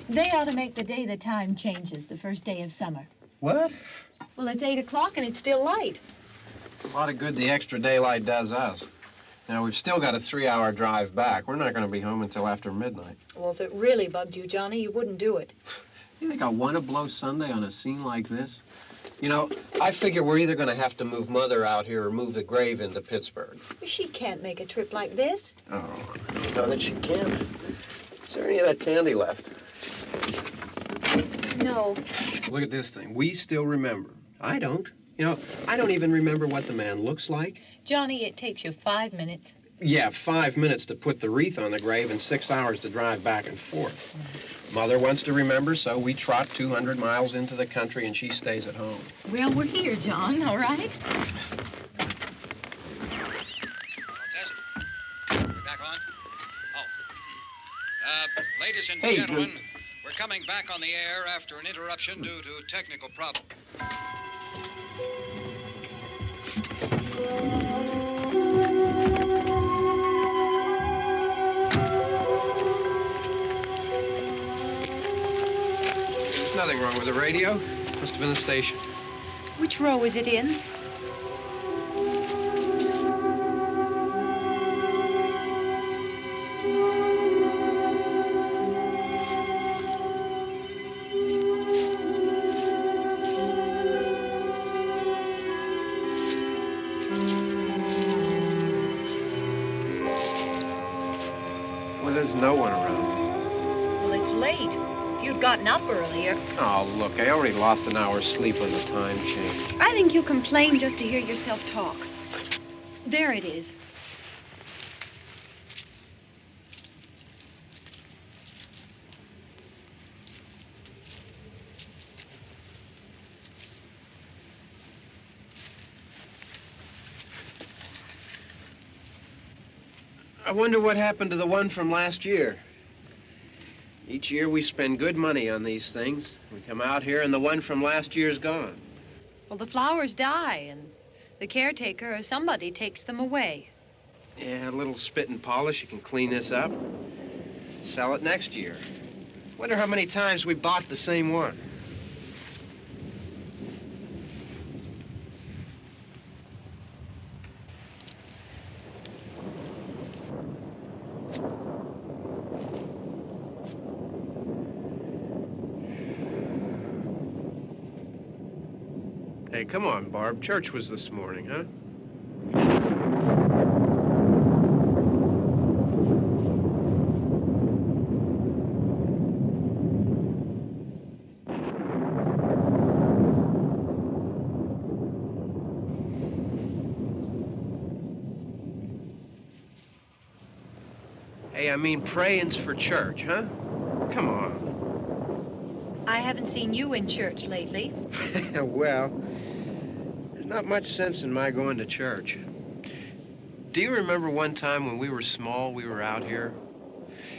They ought to make the day the time changes, the first day of summer. What? Well, it's 8 o'clock and it's still light. A lot of good the extra daylight does us. Now, we've still got a 3-hour drive back. We're not going to be home until after midnight. Well, if it really bugged you, Johnny, you wouldn't do it. You think I want to blow Sunday on a scene like this? You know, I figure we're either going to have to move Mother out here or move the grave into Pittsburgh. She can't make a trip like this. Oh, I know that she can't. Is there any of that candy left? No. Look at this thing. We still remember. I don't. You know, I don't even remember what the man looks like. Johnny, it takes you 5 minutes. Yeah, 5 minutes to put the wreath on the grave and 6 hours to drive back and forth. Mother wants to remember, so we trot 200 miles into the country and she stays at home. Well, we're here, John, all right? Test. We're back on? Oh. Ladies and gentlemen, we're coming back on the air after an interruption due to technical problem. There's nothing wrong with the radio. Must have been the station. Which row is it in? Well, there's no one around. Well, it's late. If you'd gotten up earlier. Oh, look, I already lost an hour's sleep on the time change. I think you complain just to hear yourself talk. There it is. I wonder what happened to the one from last year. Each year we spend good money on these things. We come out here and the one from last year's gone. Well, the flowers die, and the caretaker or somebody takes them away. Yeah, a little spit and polish, you can clean this up. Sell it next year. Wonder how many times we bought the same one. Hey, come on, Barb. Church was this morning, huh? Hey, I mean praying's for church, huh? Come on. I haven't seen you in church lately. Well, there's not much sense in my going to church. Do you remember one time when we were small, we were out here?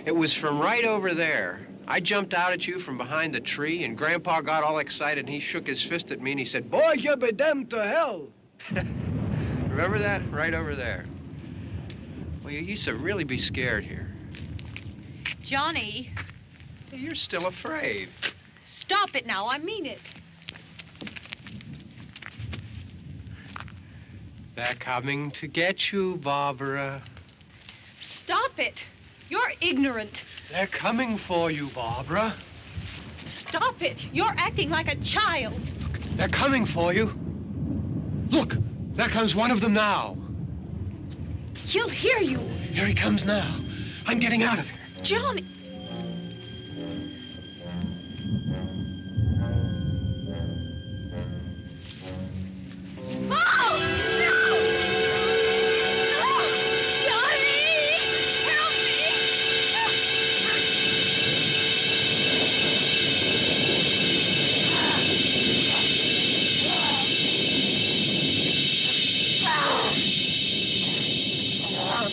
It was from right over there. I jumped out at you from behind the tree, and Grandpa got all excited, and he shook his fist at me, and he said, "Boy, you be damned to hell." Remember that? Right over there. Well, you used to really be scared here. Johnny, Hey, you're still afraid. stop it now. I mean it. They're coming to get you, Barbara. Stop it. You're ignorant. They're coming for you, Barbara. Stop it. You're acting like a child. They're coming for you. Look, there comes one of them now. He'll hear you. Here he comes now. I'm getting out of here. Johnny. Oh! No! No! Johnny! Help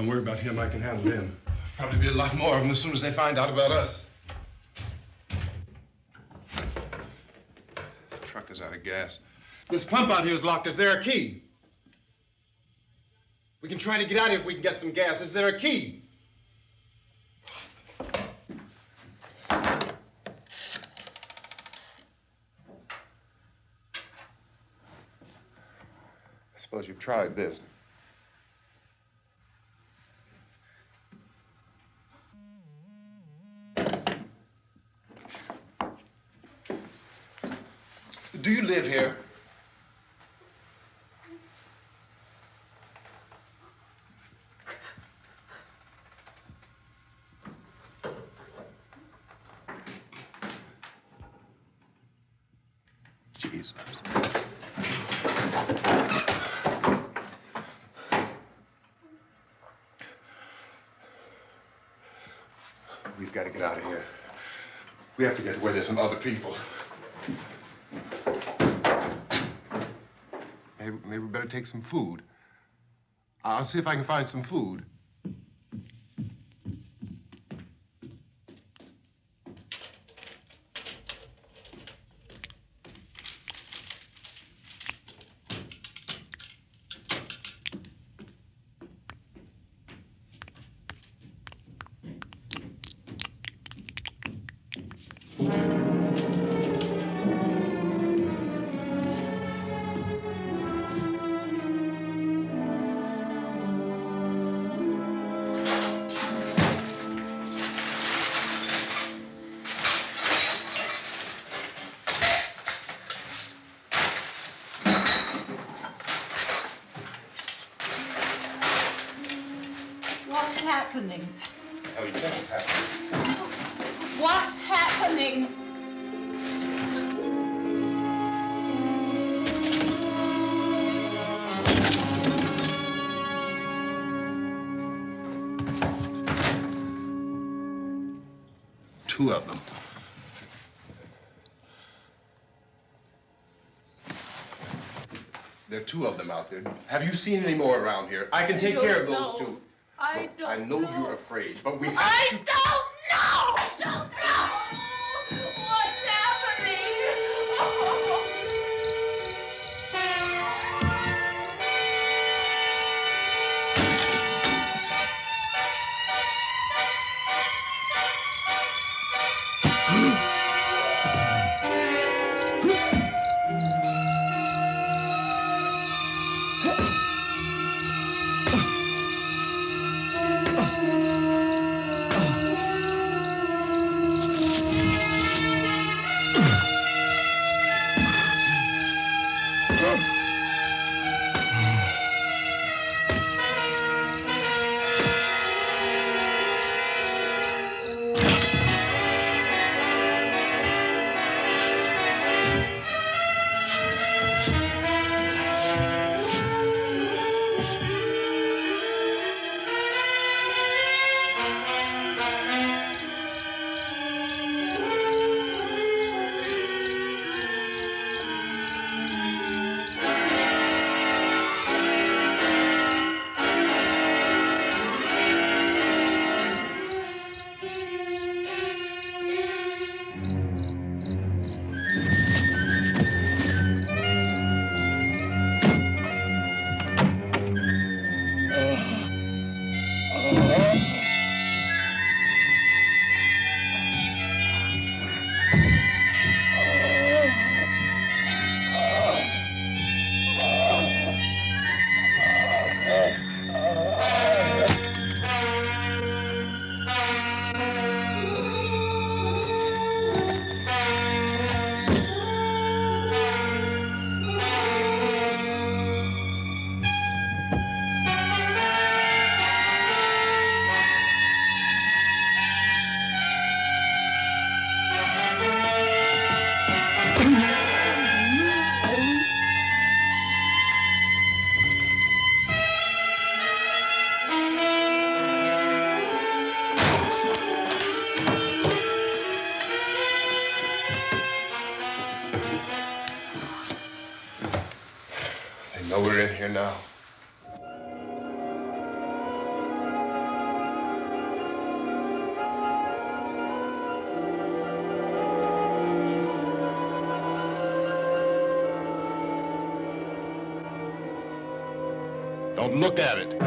Don't worry about him. I can handle him. Probably be a lot more of them as soon as they find out about us. The truck is out of gas. This pump out here is locked. Is there a key? We can try to get out of here if we can get some gas. Is there a key? I suppose you've tried this. Do you live here? Jesus. We've got to get out of here. We have to get to where there's some other people. Maybe we better take some food. I'll see if I can find some food. What's happening? Oh, you think it's happening? What's happening? Two of them. There are two of them out there. Have you seen any more around here? I can take care of those two. I don't I know you're afraid, but we have to... I don't know! I don't know! What's happening? They know we're in here now. Don't look at it.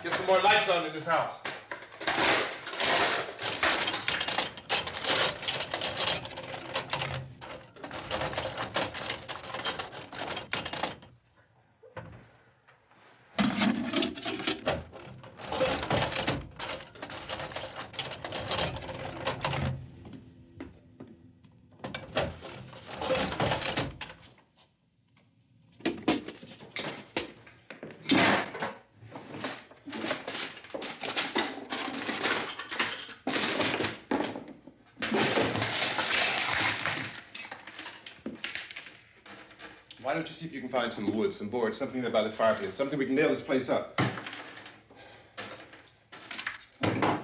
Get some more lights on in this house. Why don't you see if you can find some wood, some boards, something there by the fireplace, something we can nail this place up. Oh,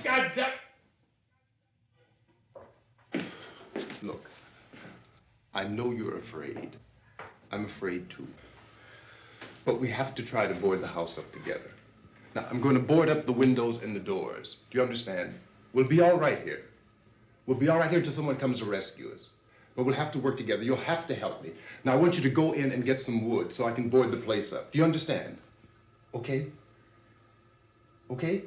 God damn it! Look, I know you're afraid. I'm afraid too. But we have to try to board the house up together. Now, I'm going to board up the windows and the doors. Do you understand? We'll be all right here. We'll be all right here until someone comes to rescue us. But we'll have to work together. You'll have to help me. Now, I want you to go in and get some wood so I can board the place up. Do you understand? Okay? Okay?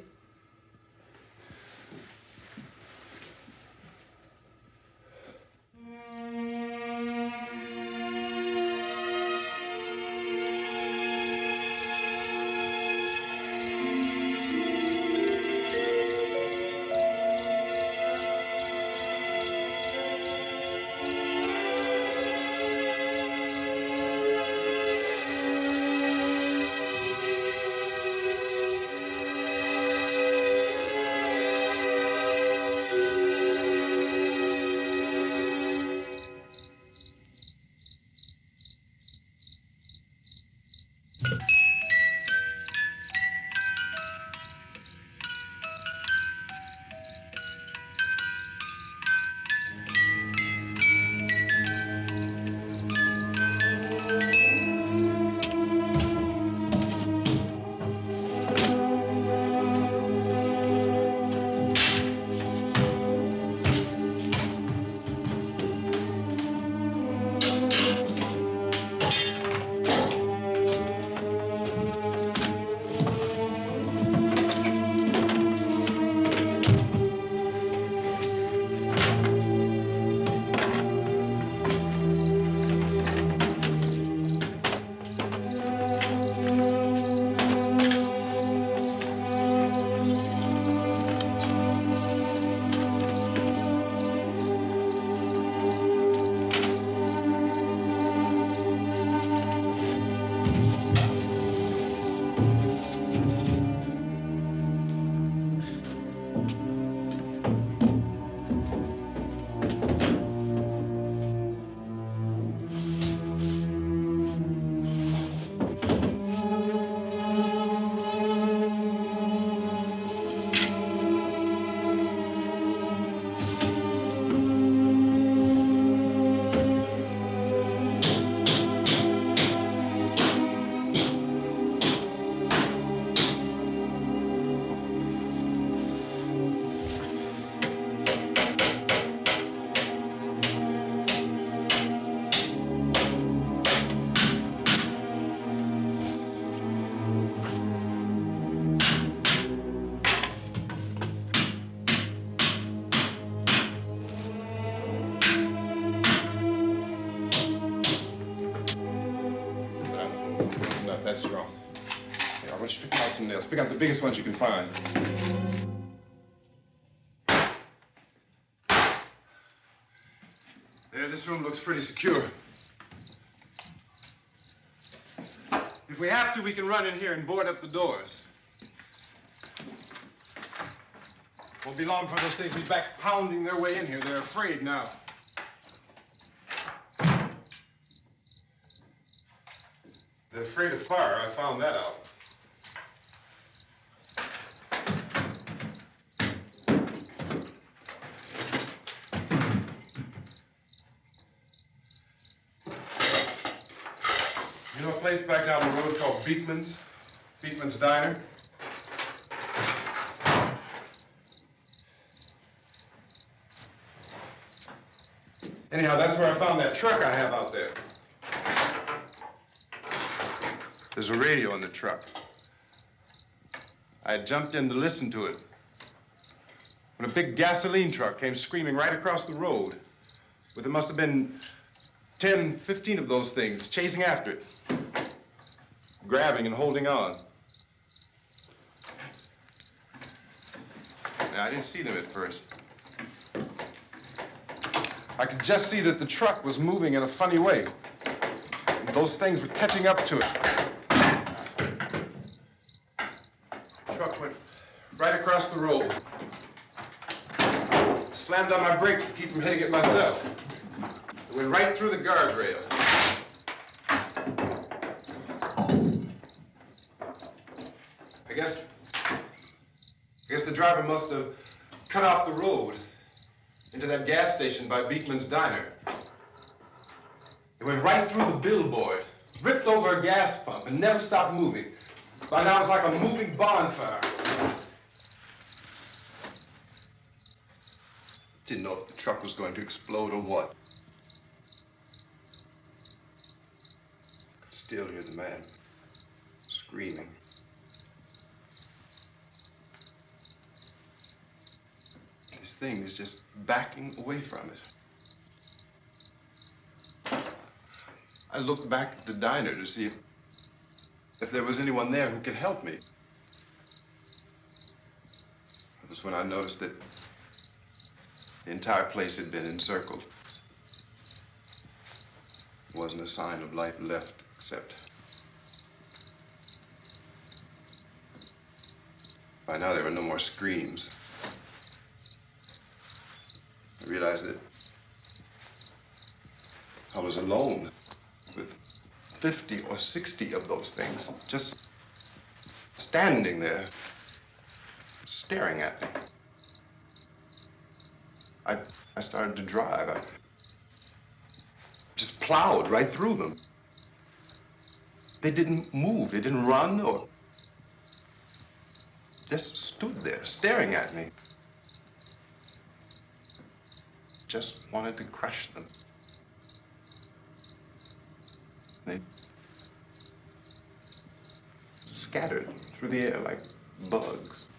don't you pick out some nails? Pick out the biggest ones you can find. There, this room looks pretty secure. If we have to, we can run in here and board up the doors. Won't be long before those things be back pounding their way in here. They're afraid now. They're afraid of fire. I found that out. You know a place back down the road called Beekman's? Beekman's Diner? Anyhow, that's where I found that truck I have out there. There's a radio in the truck. I had jumped in to listen to it when a big gasoline truck came screaming right across the road. But there must have been 10, 15 of those things chasing after it, grabbing and holding on. Now, I didn't see them at first. I could just see that the truck was moving in a funny way. And those things were catching up to it. The truck went right across the road. Slammed on my brakes to keep from hitting it myself. It went right through the guardrail. I guess the driver must have cut off the road into that gas station by Beekman's Diner. It went right through the billboard, ripped over a gas pump, and never stopped moving. By now, it was like a moving bonfire. Didn't know if the truck was going to explode or what. Could still hear the man screaming. This thing is just backing away from it. I looked back at the diner to see if there was anyone there who could help me. It was when I noticed that the entire place had been encircled. There wasn't a sign of life left except by now there were no more screams. I realized that I was alone with 50 or 60 of those things just standing there, staring at me. I started to drive. I just plowed right through them. They didn't move. They didn't run or just stood there staring at me. Just wanted to crush them. They scattered through the air like bugs.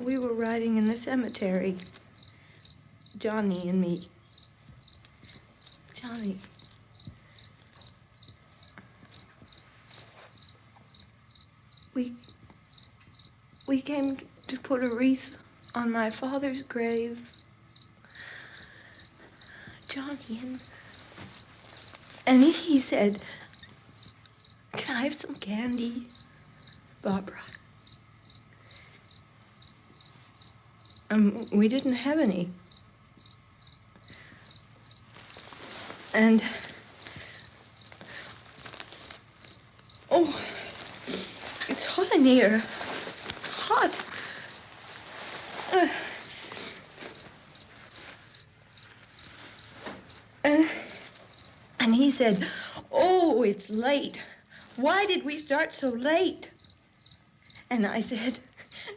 We were riding in the cemetery, Johnny and me. Johnny. We came to put a wreath on my father's grave. Johnny, and he said, "Can I have some candy, Barbara?" We didn't have any. And, oh, it's hot in here. Hot. And he said, "Oh, it's late. Why did we start so late?" And I said,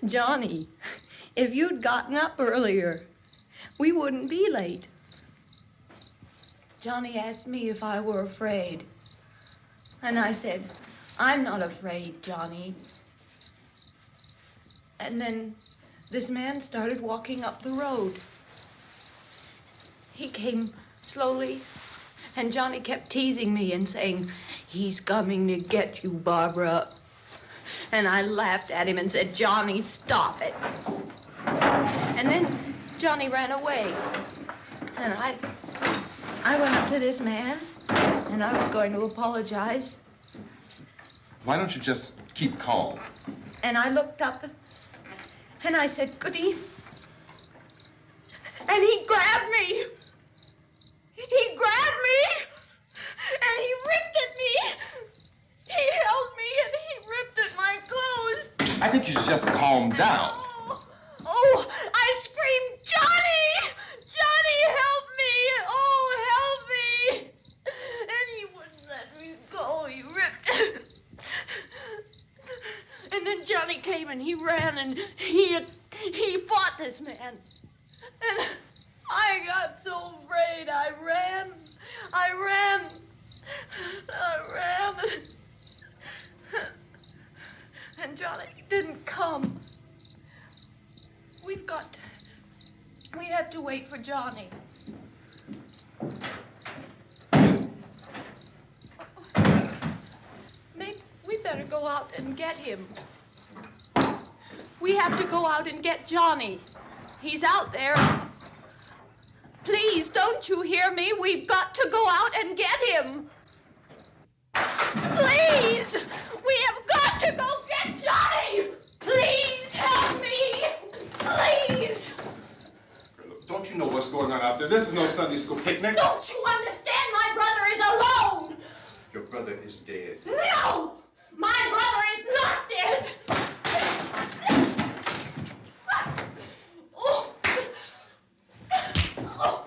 "Johnny, if you'd gotten up earlier, we wouldn't be late." Johnny asked me if I were afraid. And I said, "I'm not afraid, Johnny." And then this man started walking up the road. He came slowly, and Johnny kept teasing me and saying, "He's coming to get you, Barbara." And I laughed at him and said, "Johnny, stop it." And then Johnny ran away. And I went up to this man, and I was going to apologize. Why don't you just keep calm? And I looked up, and I said, "Good evening." And he grabbed me. He grabbed me, and he ripped at me. He held me, and he ripped at my clothes. I think you should just calm down. Oh, I screamed, "Johnny! Johnny, help me! Oh, help me!" And he wouldn't let me go. He ripped. And then Johnny came and he ran and he fought this man. And I got so afraid. I ran. And Johnny didn't come. We have to wait for Johnny. Maybe we better go out and get him. We have to go out and get Johnny. He's out there. Please, don't you hear me? We've got to go out and get him. Please! We have got to go get Johnny! Please help me! Please! Don't you know what's going on out there? This is no Sunday school picnic. Don't you understand? My brother is alone! Your brother is dead. No! My brother is not dead! Oh. Oh.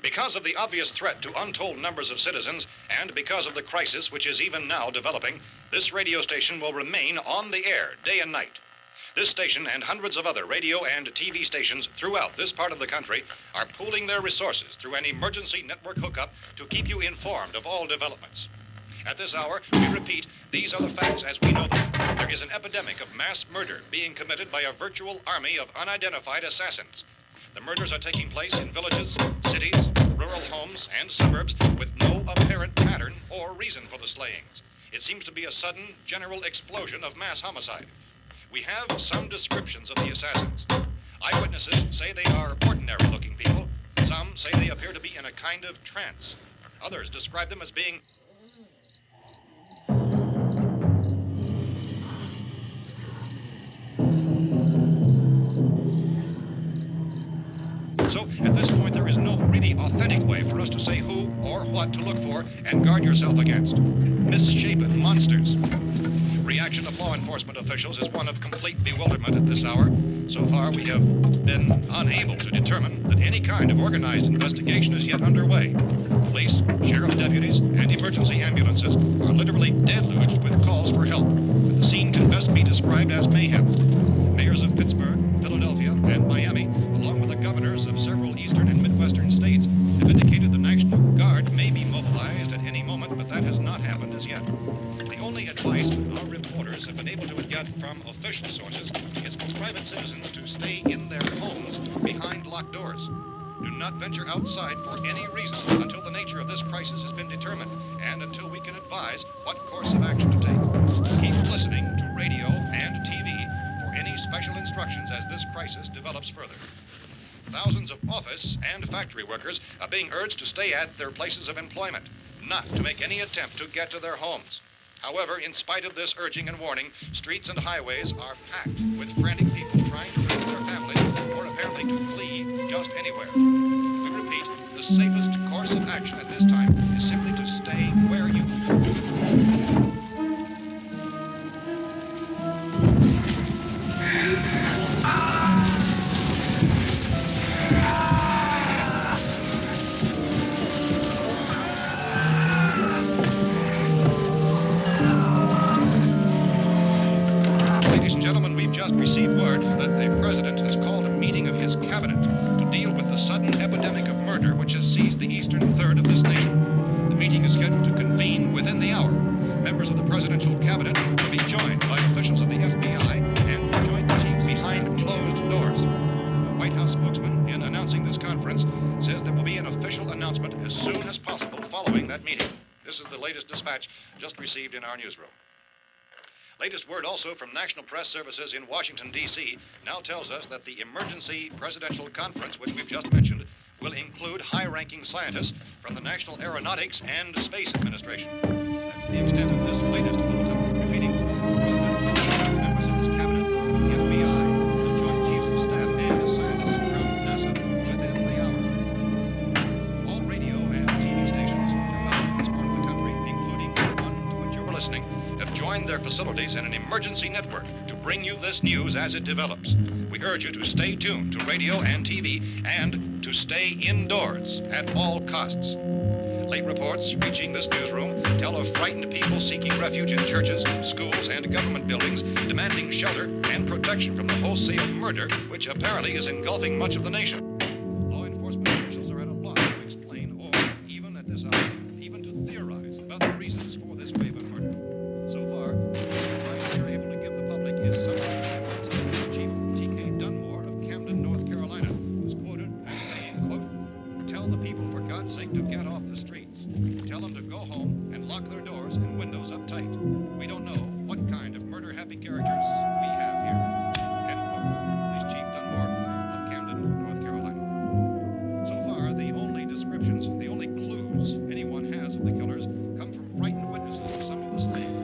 Because of the obvious threat to untold numbers of citizens, and because of the crisis which is even now developing, this radio station will remain on the air day and night. This station and hundreds of other radio and TV stations throughout this part of the country are pooling their resources through an emergency network hookup to keep you informed of all developments. At this hour, we repeat, these are the facts as we know them. There is an epidemic of mass murder being committed by a virtual army of unidentified assassins. The murders are taking place in villages, cities, rural homes, and suburbs with no apparent pattern or reason for the slayings. It seems to be a sudden, general explosion of mass homicide. We have some descriptions of the assassins. Eyewitnesses say they are ordinary-looking people. Some say they appear to be in a kind of trance. Others describe them as being So, at this point, there is no really authentic way for us to say who or what to look for and guard yourself against. Misshapen monsters. Reaction of law enforcement officials is one of complete bewilderment at this hour. So far, we have been unable to determine that any kind of organized investigation is yet underway. Police, sheriff's deputies, and emergency ambulances are literally deluged with calls for help. But the scene can best be described as mayhem. Mayors of Pittsburgh, Philadelphia, and Miami, along with the governors of several eastern and midwestern states, have indicated the National Guard may be mobilized at any moment, but that has not happened as yet. The only advice our reporters have been able to get from official sources is for private citizens to stay in their homes behind locked doors. Do not venture outside for any reason until the nature of this crisis has been determined and until we can advise what course of action to take. Keep listening to radio and TV for any special instructions as this crisis develops further. Thousands of office and factory workers are being urged to stay at their places of employment, not to make any attempt to get to their homes. However, in spite of this urging and warning, streets and highways are packed with frantic people trying to raise their families or apparently to flee just anywhere. We repeat, the safest course of action at this time is simply to stay where you are. Ladies and gentlemen, we've just received word that the President has called a meeting of his cabinet to deal with the sudden epidemic of murder which has seized the eastern third of this nation. The meeting is scheduled to convene within the hour. Members of the presidential cabinet will be joined by officials of the FBI and joint chiefs behind closed doors. The White House spokesman, in announcing this conference, says there will be an official announcement as soon as possible following that meeting. This is the latest dispatch just received in our newsroom. Latest word also from National Press Services in Washington, D.C. now tells us that the emergency presidential conference, which we've just mentioned, will include high-ranking scientists from the National Aeronautics and Space Administration. That's the extent of this latest bulletin. Repeating, members of his cabinet, the FBI, the Joint Chiefs of Staff, and scientists from NASA within the hour. All radio and TV stations throughout this part of the country, including the one to which you're listening, have joined their facilities in an emergency network to bring you this news as it develops. We urge you to stay tuned to radio and TV and to stay indoors at all costs. Late reports reaching this newsroom tell of frightened people seeking refuge in churches, schools, and government buildings, demanding shelter and protection from the wholesale murder which apparently is engulfing much of the nation. Law enforcement officials are at a loss to explain or, even at this hour, even to theorize about the reasons for this wave of murder. So far, the advice we are able to give the public is summary reports of Police Chief T.K. Dunmore of Camden, North Carolina, who's quoted as saying, quote, "Tell the people for God's sake to get off the streets. Tell them to go home and lock their doors and windows up tight. We don't know what kind of murder-happy characters we have here." End quote. Police Chief Dunmore of Camden, North Carolina. So far, the only descriptions, the only clues anyone has of the killers come from frightened witnesses of some of the slayings.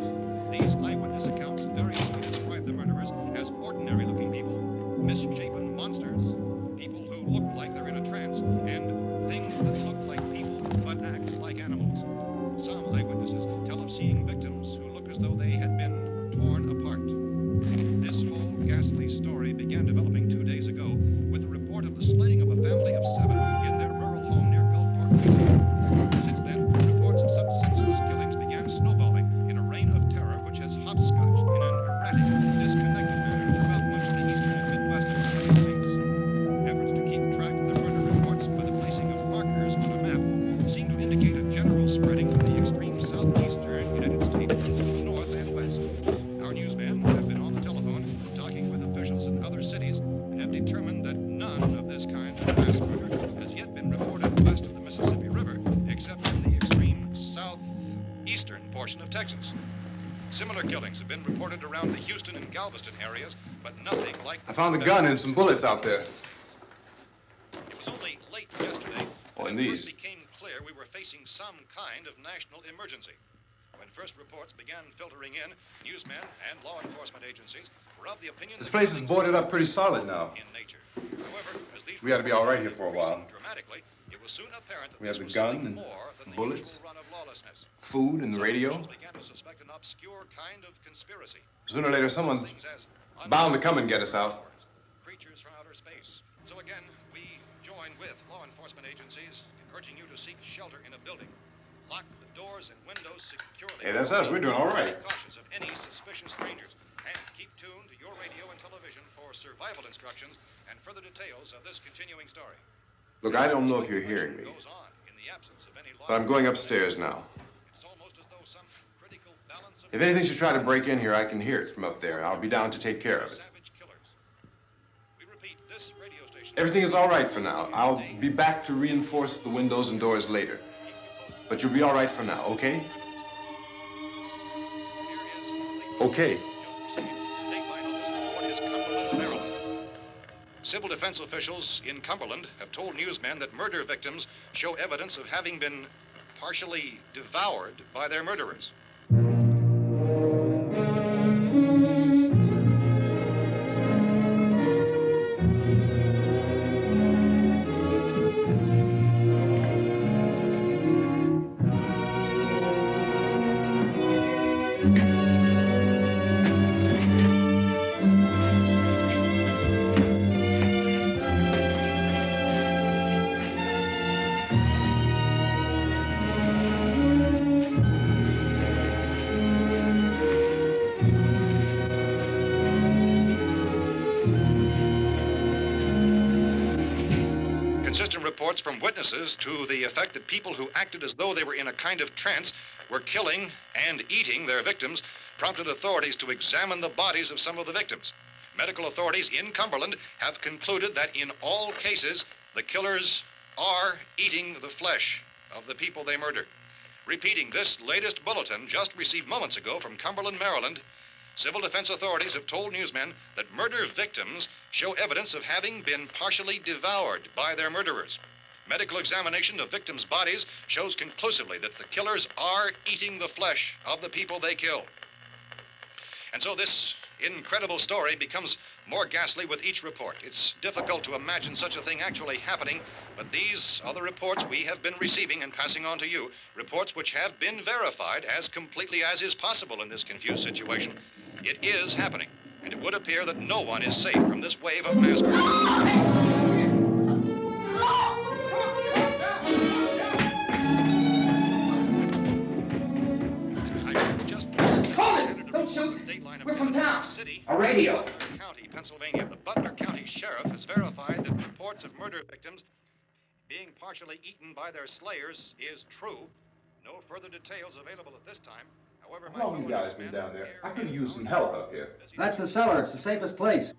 These eyewitness accounts variously describe the murderers as ordinary-looking people, misshapen monsters, people who look like they're in a trance, and things that look like people but act like animals. Some eyewitnesses tell of seeing victims who look as though they had been torn apart. This whole ghastly story began developing 2 days ago with the report of the slaying of a family of 7 in their rural home near Gulfport, Louisiana. Since then, reports of such senseless killings began snowballing in a reign of terror which has hopscotched in an erratic, disconnected manner throughout much of the eastern and midwestern United States. Efforts to keep track of the murder reports by the placing of markers on a map seem to indicate a general spreading from the extreme southeastern United States to the north and west. Our newsmen have been on the telephone talking with officials in other cities and have determined that none of this kind of mass murder has yet been reported west of the Mississippi River, except in the extreme southeastern portion of Texas. Similar killings have been reported around the Houston and Galveston areas, but nothing like... I found a gun and some bullets out there. It was only late yesterday Oh, and when it these. first became clear we were facing some kind of national emergency. When first reports began filtering in, newsmen and law enforcement agencies were of the opinion This that place is things boarded were up pretty solid now. in nature. However, as these We ought to be all right here reports for a while. increasing dramatically, it was soon apparent that We have this the was gun something and more than the bullets, usual run of lawlessness. food and the Some radio. officials began to suspect an obscure kind of conspiracy. Sooner or later, someone's Things as bound to come and get us out. creatures from outer space. So again, we join with law enforcement agencies, urging you to seek shelter in a building. Lock the doors and windows securely. Hey, that's us. We're doing all right. Be cautious of any suspicious strangers. And keep tuned to your radio and television for survival instructions and further details of this continuing story. Look, I don't know if you're hearing me, Goes on in the absence of any law. but I'm going upstairs now. It's almost as though some critical balance of If anything should try to break in here, I can hear it from up there. I'll be down to take care of it. savage killers. We repeat, this radio station. Everything is all right for now. I'll be back to reinforce the windows and doors later. But you'll be all right for now, okay? Okay. Civil defense officials in Cumberland have told newsmen that murder victims show evidence of having been partially devoured by their murderers. Inconsistent reports from witnesses to the effect that people who acted as though they were in a kind of trance were killing and eating their victims prompted authorities to examine the bodies of some of the victims. Medical authorities in Cumberland have concluded that in all cases, the killers are eating the flesh of the people they murdered. Repeating this latest bulletin just received moments ago from Cumberland, Maryland, civil defense authorities have told newsmen that murder victims show evidence of having been partially devoured by their murderers. Medical examination of victims' bodies shows conclusively that the killers are eating the flesh of the people they kill. And so this incredible story becomes more ghastly with each report. It's difficult to imagine such a thing actually happening, but these are the reports we have been receiving and passing on to you, reports which have been verified as completely as is possible in this confused situation. It is happening, and it would appear that no one is safe from this wave of mass murder. Don't shoot. We're from town. A radio. County, Pennsylvania. The Butler County Sheriff has verified that reports of murder victims being partially eaten by their slayers is true. No further details available at this time. However, How long you guys been down there? I could use some help up here. That's the cellar. It's the safest place.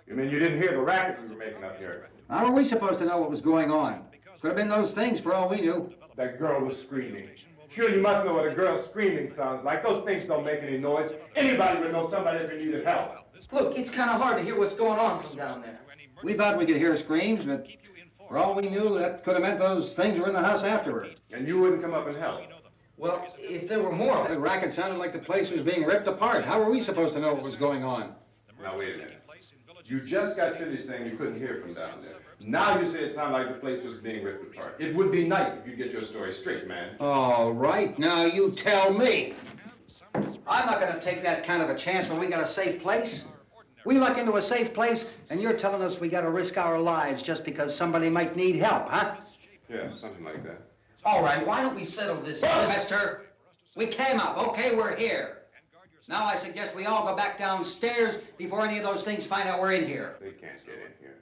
You mean you didn't hear the racket we were making up here? How are we supposed to know what was going on? Could have been those things for all we knew. That girl was screaming. Sure, you must know what a girl screaming sounds like. Those things don't make any noise. Anybody would know somebody ever needed help. Look, it's kind of hard to hear what's going on from down there. We thought we could hear screams, but for all we knew, that could have meant those things were in the house afterward. And you wouldn't come up and help? Well, if there were more... The racket sounded like the place was being ripped apart. How were we supposed to know what was going on? Now, wait a minute. You just got finished saying you couldn't hear from down there. Now you say it sounded like the place was being ripped apart. It would be nice if you get your story straight, man. All right, now you tell me. I'm not going to take that kind of a chance when we got a safe place. We luck into a safe place, and you're telling us we got to risk our lives just because somebody might need help, huh? Yeah, something like that. All right, why don't we settle this? Mister, we came up. Okay, we're here. Now I suggest we all go back downstairs before any of those things find out we're in here. They can't get in here.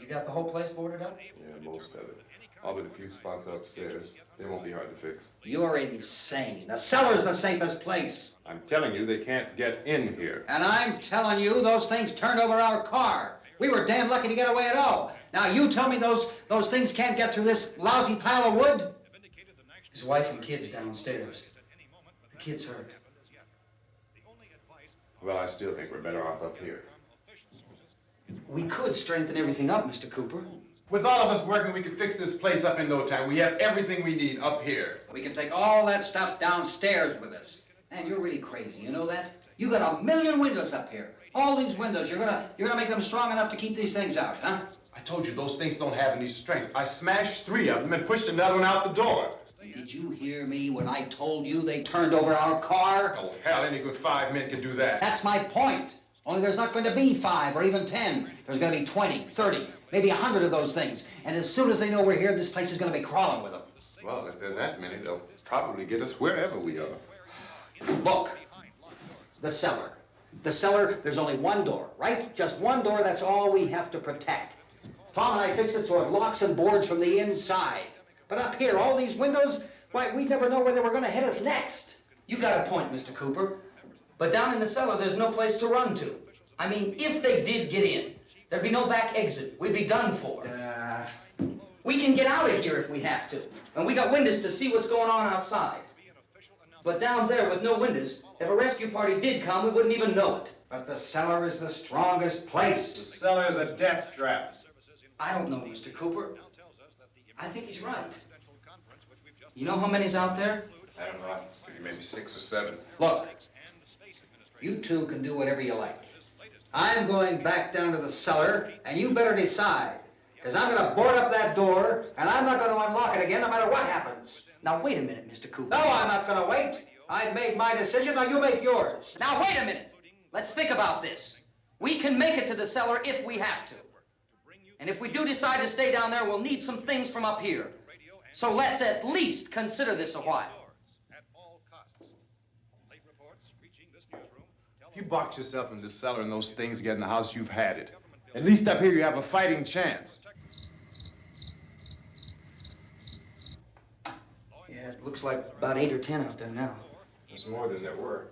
You got the whole place boarded up? Yeah, most of it. All but a few spots upstairs. They won't be hard to fix. You're insane. The cellar's the safest place. I'm telling you, they can't get in here. And I'm telling you, those things turned over our car. We were damn lucky to get away at all. Now you tell me those things can't get through this lousy pile of wood? His wife and kids downstairs. The kid's hurt. Well, I still think we're better off up here. We could strengthen everything up, Mr. Cooper. With all of us working, we could fix this place up in no time. We have everything we need up here. We can take all that stuff downstairs with us. Man, you're really crazy, you know that? You got 1,000,000 windows up here. All these windows, you're gonna make them strong enough to keep these things out, huh? I told you those things don't have any strength. I smashed 3 of them and pushed another one out the door. Did you hear me when I told you they turned over our car? Oh, hell, any good 5 men can do that. That's my point. Only there's not going to be 5 or even 10. There's going to be 20, 30, maybe 100 of those things. And as soon as they know we're here, this place is going to be crawling with them. Well, if there are that many, they'll probably get us wherever we are. Look, the cellar. The cellar, there's only one door, right? Just one door, that's all we have to protect. Tom and I fixed it so it locks and boards from the inside. But up here, all these windows, why, we'd never know where they were going to hit us next. You got a point, Mr. Cooper. But down in the cellar, there's no place to run to. I mean, if they did get in, there'd be no back exit. We'd be done for. We can get out of here if we have to. And we got windows to see what's going on outside. But down there with no windows, if a rescue party did come, we wouldn't even know it. But the cellar is the strongest place. The cellar is a death trap. I don't know, Mr. Cooper. I think he's right. You know how many's out there? I don't know. I figure maybe 6 or 7. Look, you two can do whatever you like. I'm going back down to the cellar, and you better decide. Because I'm going to board up that door, and I'm not going to unlock it again no matter what happens. Now, wait a minute, Mr. Cooper. No, I'm not going to wait. I've made my decision, now you make yours. Now, wait a minute. Let's think about this. We can make it to the cellar if we have to. And if we do decide to stay down there, we'll need some things from up here. So let's at least consider this a while. If you box yourself in this cellar and those things get in the house, you've had it. At least up here you have a fighting chance. Yeah, it looks like about 8 or 10 out there now. There's more than there were.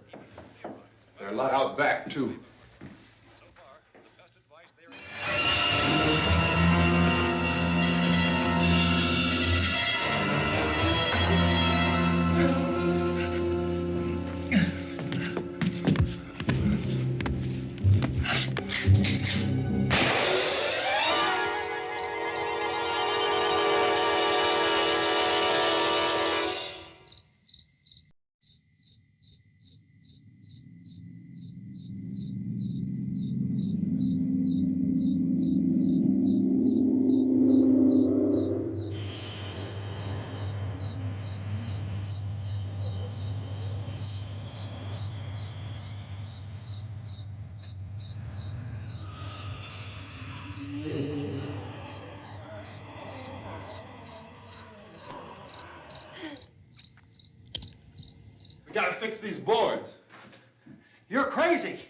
There are a lot out back, too. We gotta fix these boards. You're crazy.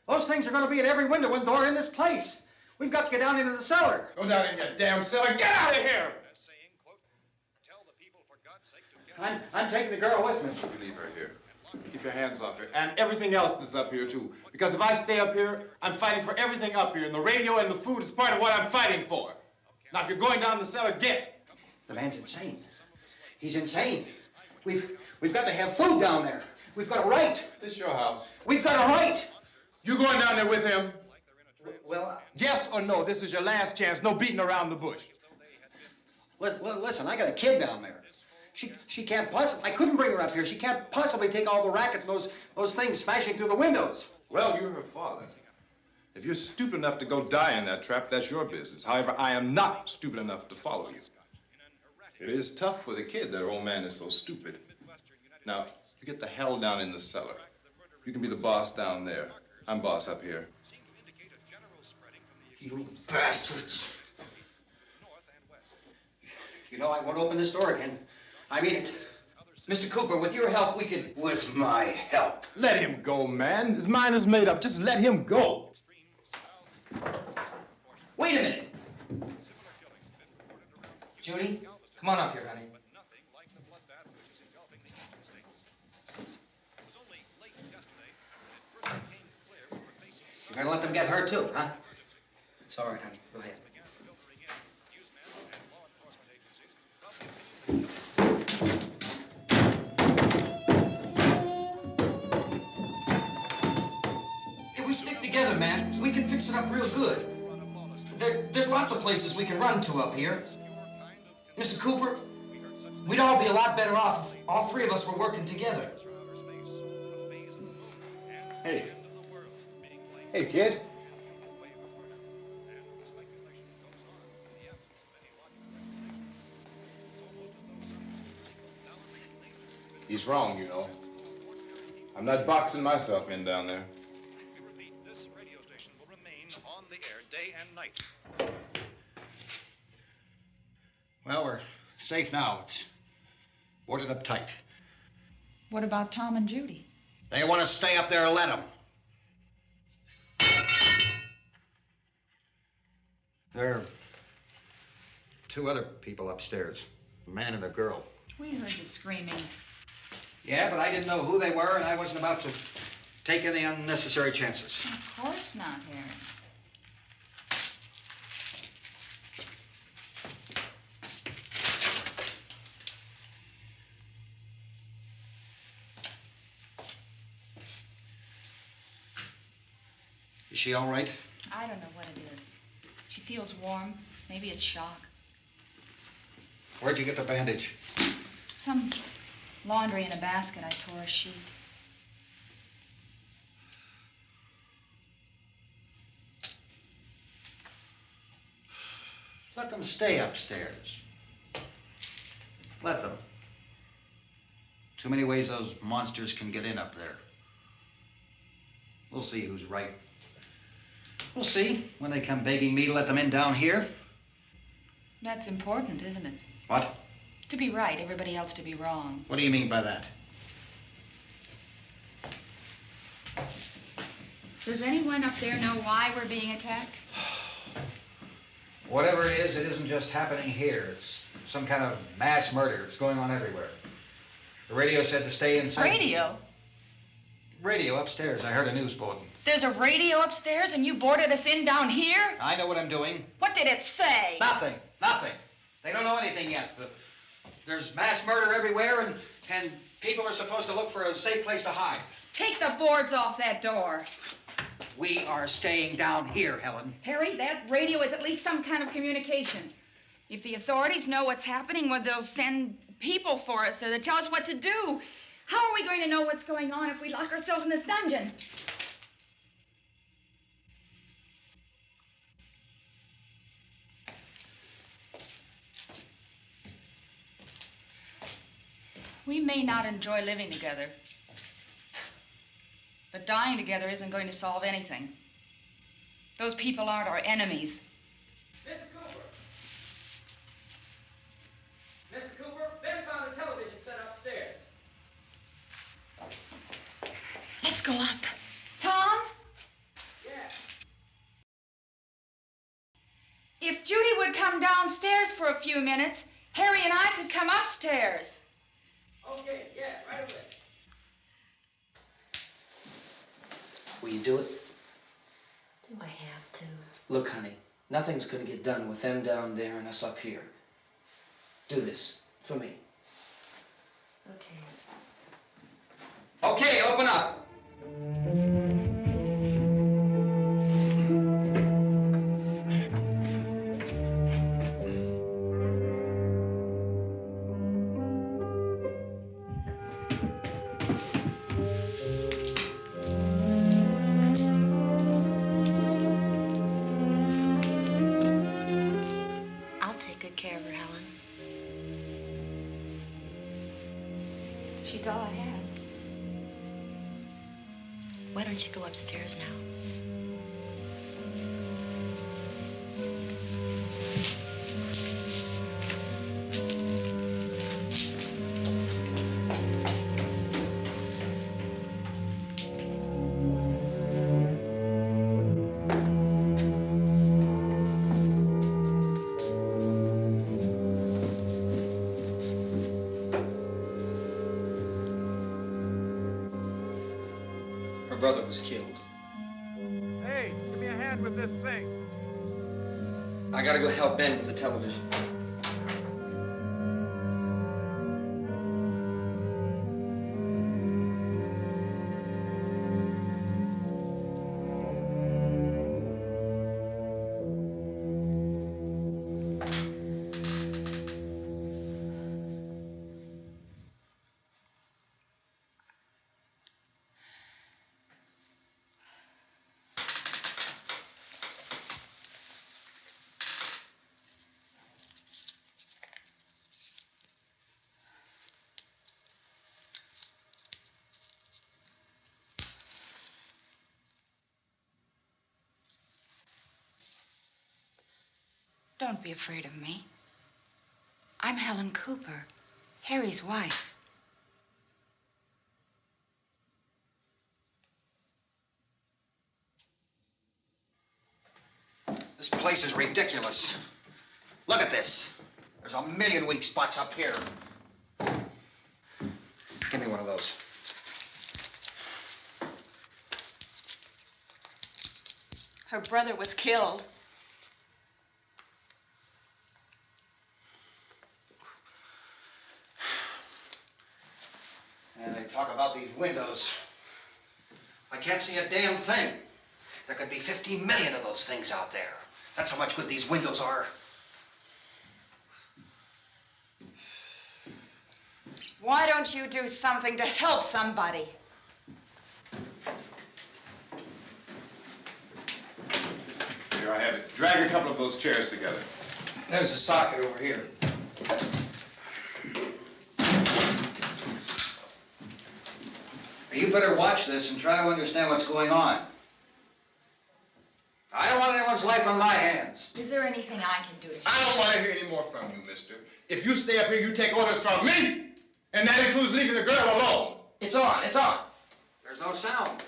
Those things are going to be at every window and door in this place. We've got to get down into the cellar. Go down in your damn cellar. Get out of here! I'm taking the girl with me. You leave her here. Keep your hands off her. And everything else that's up here, too. Because if I stay up here, I'm fighting for everything up here. And the radio and the food is part of what I'm fighting for. Now, if you're going down the cellar, get. The man's insane. He's insane. We've got to have food down there. We've got a right. This is your house. We've got a right. You going down there with him? Well, Yes or no? This is your last chance. No beating around the bush. Listen, I got a kid down there. She can't possibly, I couldn't bring her up here. She can't possibly take all the racket and those things smashing through the windows. Well, you're her father. If you're stupid enough to go die in that trap, that's your business. However, I am not stupid enough to follow you. It is tough for the kid that her old man is so stupid. Now, you get the hell down in the cellar. You can be the boss down there. I'm boss up here. You bastards. You know, I won't open this door again. I mean it. Mr. Cooper, with your help, we could... With my help. Let him go, man. His mind is made up. Just let him go. Wait a minute. Judy, come on up here, honey. You're gonna let them get hurt too, huh? It's all right, honey. Go ahead. If we stick together, man, we can fix it up real good. There's lots of places we can run to up here. Mr. Cooper, we'd all be a lot better off if all three of us were working together. Hey. Hey, kid. He's wrong, you know. I'm not boxing myself in down there. We repeat, this radio station will remain on the air day and night. Well, we're safe now. It's boarded up tight. What about Tom and Judy? They want to stay up there, let them. There are two other people upstairs, a man and a girl. We heard you screaming. Yeah, but I didn't know who they were, and I wasn't about to take any unnecessary chances. Of course not, Harry. Is she all right? I don't know what it is. She feels warm. Maybe it's shock. Where'd you get the bandage? Some laundry in a basket. I tore a sheet. Let them stay upstairs. Let them. Too many ways those monsters can get in up there. We'll see who's right. We'll see when they come begging me to let them in down here. That's important, isn't it? What? To be right, everybody else to be wrong. What do you mean by that? Does anyone up there know why we're being attacked? Whatever it isn't just happening here. It's Some kind of mass murder is going on everywhere. The radio said to stay inside. Radio? Radio upstairs. I heard a news bulletin. There's a radio upstairs and you boarded us in down here? I know what I'm doing. What did it say? Nothing. Nothing. They don't know anything yet. There's mass murder everywhere, and people are supposed to look for a safe place to hide. Take the boards off that door. We are staying down here, Helen. Harry, that radio is at least some kind of communication. If the authorities know what's happening, well, they'll send people for us to tell us what to do. How are we going to know what's going on if we lock ourselves in this dungeon? We may not enjoy living together, but dying together isn't going to solve anything. Those people aren't our enemies. Mr. Cooper! Mr. Cooper, Ben found a television set upstairs. Let's go up. Tom? Yeah. If Judy would come downstairs for a few minutes, Harry and I could come upstairs. Okay, yeah, right away. Will you do it? Do I have to? Look, honey, nothing's gonna get done with them down there and us up here. Do this for me. Okay. Okay, open up. I'll take good care of her, Helen. She's all I have. Why don't you go upstairs now? Her brother was killed. Hey, give me a hand with this thing. I gotta go help Ben with the television. Don't be afraid of me. I'm Helen Cooper, Harry's wife. This place is ridiculous. Look at this. There's a million weak spots up here. Give me one of those. Her brother was killed. And they talk about these windows. I can't see a damn thing. There could be 50 million of those things out there. That's how much good these windows are. Why don't you do something to help somebody? Here I have it. Drag a couple of those chairs together. There's a socket over here. You better watch this and try to understand what's going on. I don't want anyone's life on my hands. Is there anything I can do to help? I don't want to hear any more from you, mister. If you stay up here, you take orders from me. And that includes leaving the girl alone. It's on, it's on. There's no sound.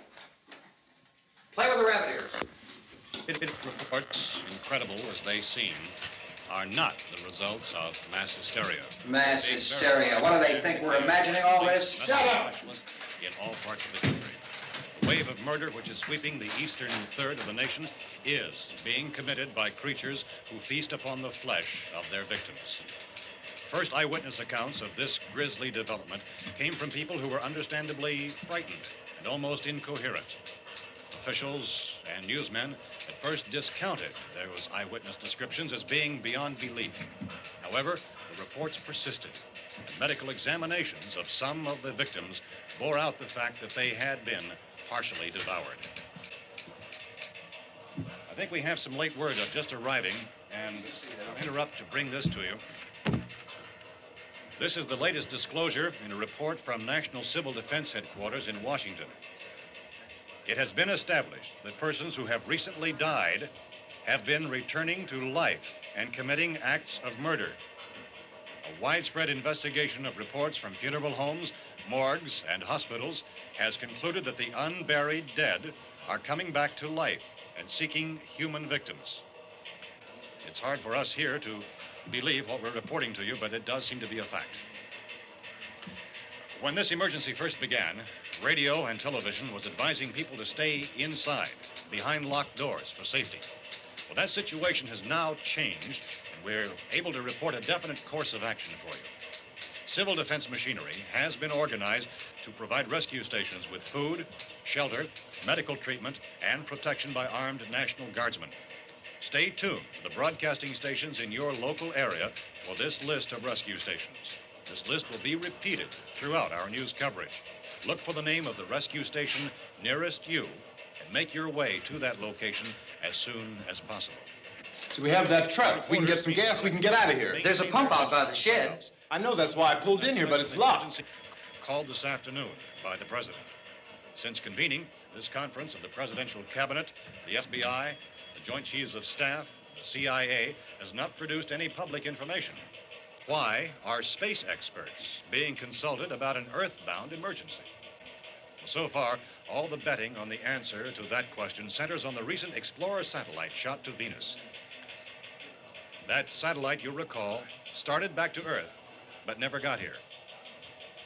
Play with the rabbit ears. Reports, incredible as they seem, are not the results of mass hysteria. Mass hysteria. What do they think? We're imagining all this? Shut up! In all parts of the country. The wave of murder which is sweeping the eastern third of the nation is being committed by creatures who feast upon the flesh of their victims. First eyewitness accounts of this grisly development came from people who were understandably frightened and almost incoherent. Officials and newsmen at first discounted those eyewitness descriptions as being beyond belief. However, the reports persisted, and medical examinations of some of the victims bore out the fact that they had been partially devoured. I think we have some late word just arriving, and I'll interrupt to bring this to you. This is the latest disclosure in a report from National Civil Defense Headquarters in Washington. It has been established that persons who have recently died have been returning to life and committing acts of murder. A widespread investigation of reports from funeral homes, morgues, and hospitals has concluded that the unburied dead are coming back to life and seeking human victims. It's hard for us here to believe what we're reporting to you, but it does seem to be a fact. When this emergency first began, radio and television was advising people to stay inside, behind locked doors for safety. Well, that situation has now changed, and we're able to report a definite course of action for you. Civil defense machinery has been organized to provide rescue stations with food, shelter, medical treatment, and protection by armed National Guardsmen. Stay tuned to the broadcasting stations in your local area for this list of rescue stations. This list will be repeated throughout our news coverage. Look for the name of the rescue station nearest you and make your way to that location as soon as possible. So we have that truck. If we can get some gas, we can get out of here. There's a pump out by the shed. I know, that's why I pulled in here, but it's locked. Called this afternoon by the president. Since convening this conference of the presidential cabinet, the FBI, the Joint Chiefs of Staff, the CIA has not produced any public information. Why are space experts being consulted about an earthbound emergency? So far, all the betting on the answer to that question centers on the recent Explorer satellite shot to Venus. That satellite, you'll recall, started back to Earth, but never got here.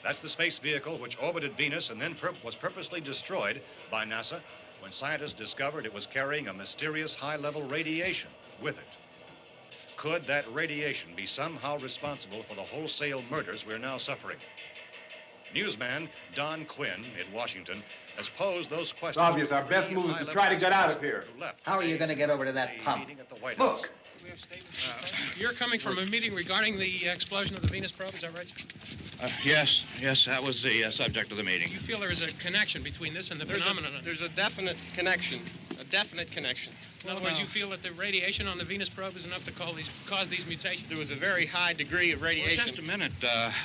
That's the space vehicle which orbited Venus and then was purposely destroyed by NASA when scientists discovered it was carrying a mysterious high-level radiation with it. Could that radiation be somehow responsible for the wholesale murders we're now suffering? Newsman Don Quinn in Washington has posed those questions. It's obvious our best move is to try to get out of here. How are you going to get over to that pump? Look! You're coming from a meeting regarding the explosion of the Venus probe, is that right? Yes, that was the subject of the meeting. You feel there is a connection between this and the phenomenon? There's a definite connection. In other words, you feel that the radiation on the Venus probe is enough to cause these mutations? There was a very high degree of radiation. Well, just a minute.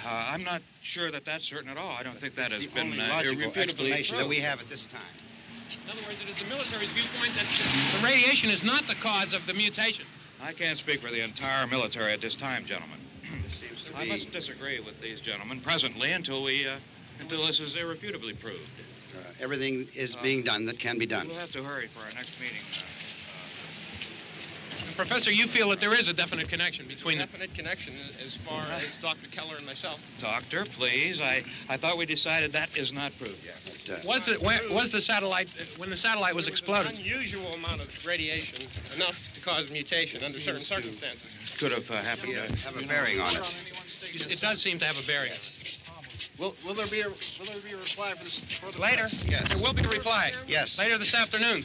I'm not sure that that's certain at all. I don't think that has been logical explanation that we have at this time. In other words, it is the military's viewpoint that the radiation is not the cause of the mutation. I can't speak for the entire military at this time, gentlemen. This seems to I must disagree with these gentlemen presently until this is irrefutably proved. Everything is being done that can be done. We'll have to hurry for our next meeting. Professor, you feel that there is a definite connection between them? Definite connection as far as Dr. Keller and myself. Doctor, please. I thought we decided that is not proved yet. Was the satellite, when the satellite was exploded? An unusual amount of radiation, enough to cause mutation under certain circumstances. Could have happened. Have a bearing on it. It does seem to have a bearing. Will there be a reply for this further? Later? Yes. There will be a reply. Yes. Later this afternoon.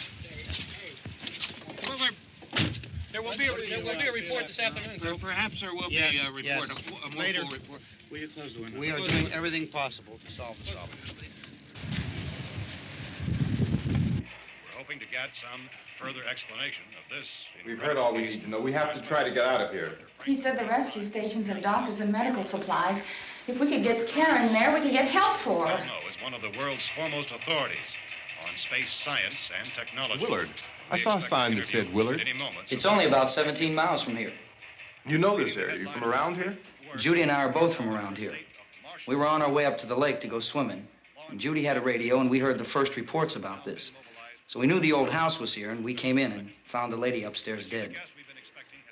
There will be a report this afternoon. Perhaps there will be a report. Yes. A more Later. full report. Will you close the window? We are doing everything possible to solve the problem. We're hoping to get some further explanation of this. We've heard all we need to know. We have to try to get out of here. He said the rescue stations have doctors and medical supplies. If we could get care in there, we could get help for her. Romero is one of the world's foremost authorities on space science and technology. Willard. I saw a sign that said Willard. It's only about 17 miles from here. You know this area. You from around here? Judy and I are both from around here. We were on our way up to the lake to go swimming. And Judy had a radio, and we heard the first reports about this. So we knew the old house was here, and we came in and found the lady upstairs dead.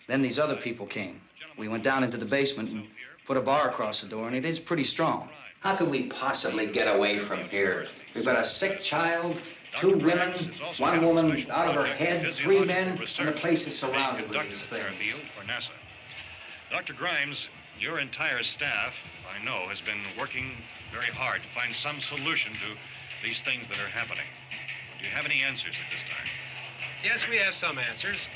Then these other people came. We went down into the basement and put a bar across the door, and it is pretty strong. How could we possibly get away from here? We've got a sick child, 2 women, 1 woman out of her head, 3 men, and the place is surrounded with these things. For NASA. Dr. Grimes, your entire staff, I know, has been working very hard to find some solution to these things that are happening. Do you have any answers at this time? Yes, we have some answers.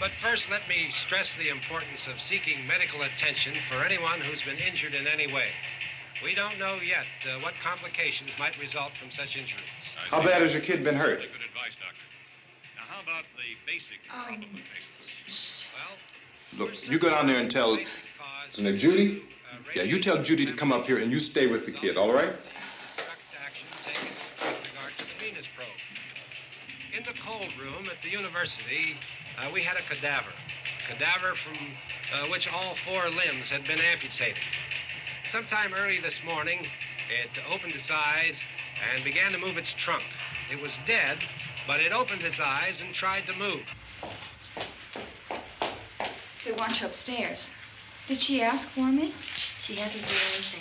But first, let me stress the importance of seeking medical attention for anyone who's been injured in any way. We don't know yet what complications might result from such injuries. How bad has your kid been hurt? Good advice, Doctor. Now, how about the basic patients? Well, Look, you go down there and tell... Now, Judy? Yeah, you tell Judy to come up here and you stay with the kid, all right? In the cold room at the university, we had a cadaver from which all 4 limbs had been amputated. Sometime early this morning, it opened its eyes and began to move its trunk. It was dead, but it opened its eyes and tried to move. They want you upstairs. Did she ask for me? She hasn't said anything.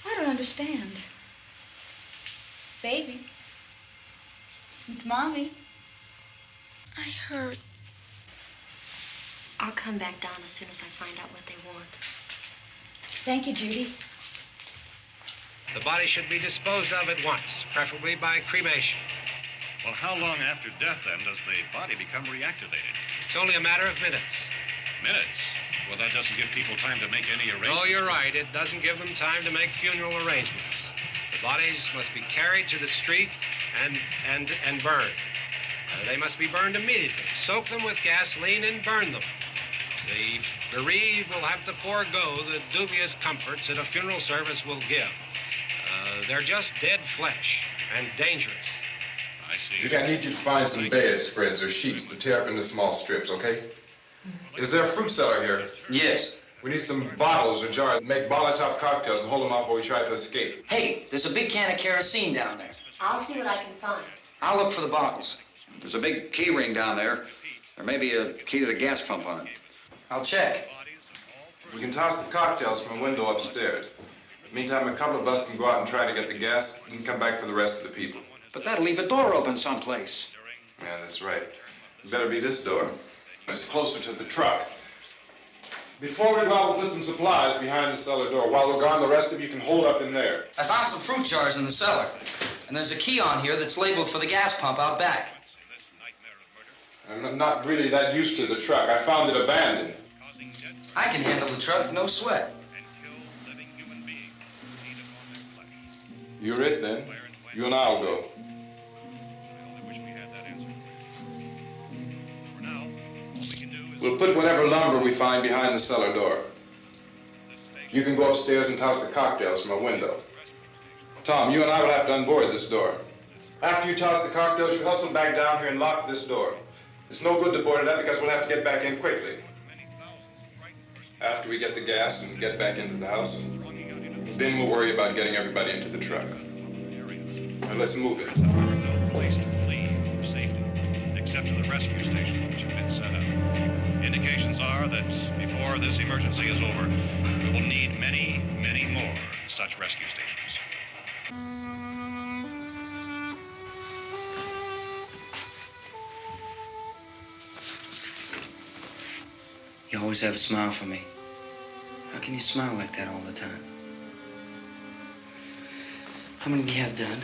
I don't understand. Baby. It's Mommy. I heard. I'll come back down as soon as I find out what they want. Thank you, Judy. The body should be disposed of at once, preferably by cremation. Well, how long after death, then, does the body become reactivated? It's only a matter of minutes. Minutes? Well, that doesn't give people time to make any arrangements. No, you're right. It doesn't give them time to make funeral arrangements. The bodies must be carried to the street and burned. They must be burned immediately. Soak them with gasoline and burn them. The bereaved will have to forego the dubious comforts that a funeral service will give. They're just dead flesh and dangerous. I see. Judy, I need you to find some bedspreads or sheets to tear up into small strips, okay? Is there a fruit cellar here? Yes. We need some bottles or jars. Make Molotov cocktails and hold them off while we try to escape. Hey, there's a big can of kerosene down there. I'll see what I can find. I'll look for the bottles. There's a big key ring down there. There may be a key to the gas pump on it. I'll check. We can toss the cocktails from a window upstairs. Meantime, a couple of us can go out and try to get the gas and come back for the rest of the people. But that'll leave a door open someplace. Yeah, that's right. It better be this door. It's closer to the truck. Before we go out, we'll put some supplies behind the cellar door. While we're gone, the rest of you can hold up in there. I found some fruit jars in the cellar. And there's a key on here that's labeled for the gas pump out back. I'm not really that used to the truck. I found it abandoned. I can handle the truck, no sweat. You're it, then. You and I'll go. We'll put whatever lumber we find behind the cellar door. You can go upstairs and toss the cocktails from a window. Tom, you and I will have to unboard this door. After you toss the cocktails, you hustle back down here and lock this door. It's no good to board it up because we'll have to get back in quickly. After we get the gas and get back into the house, then we'll worry about getting everybody into the truck. Now let's move it. No place to flee for safety, except to the rescue stations which have been set up. Indications are that before this emergency is over, we will need many, many more such rescue stations. You always have a smile for me. How can you smile like that all the time? How many do you have done?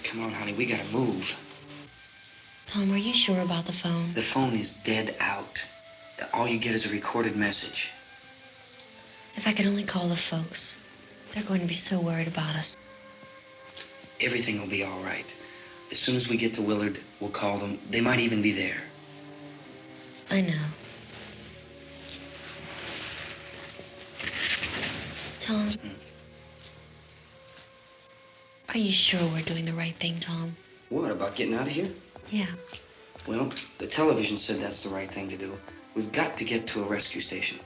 Come on, honey, we gotta move. Tom, are you sure about the phone? The phone is dead out. All you get is a recorded message. If I could only call the folks. They're going to be so worried about us. Everything will be all right. As soon as we get to Willard, we'll call them. They might even be there. I know. Tom, are you sure we're doing the right thing, Tom? What, about getting out of here? Yeah. Well, the television said that's the right thing to do. We've got to get to a rescue station.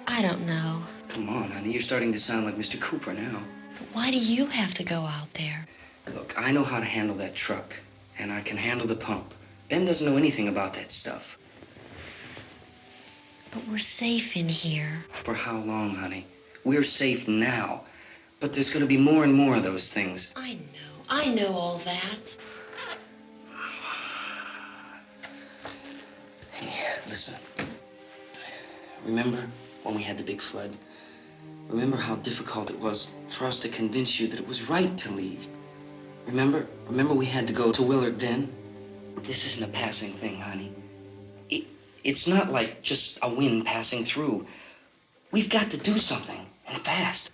I don't know. Come on, honey, you're starting to sound like Mr. Cooper now. But why do you have to go out there? Look, I know how to handle that truck. and I can handle the pump. Ben doesn't know anything about that stuff. But we're safe in here. For how long, honey? We're safe now. But there's going to be more and more of those things. I know all that. Hey, listen. Remember when we had the big flood? Remember how difficult it was for us to convince you that it was right to leave? Remember we had to go to Willard then? This isn't a passing thing, honey. It's not like just a wind passing through. We've got to do something, and fast.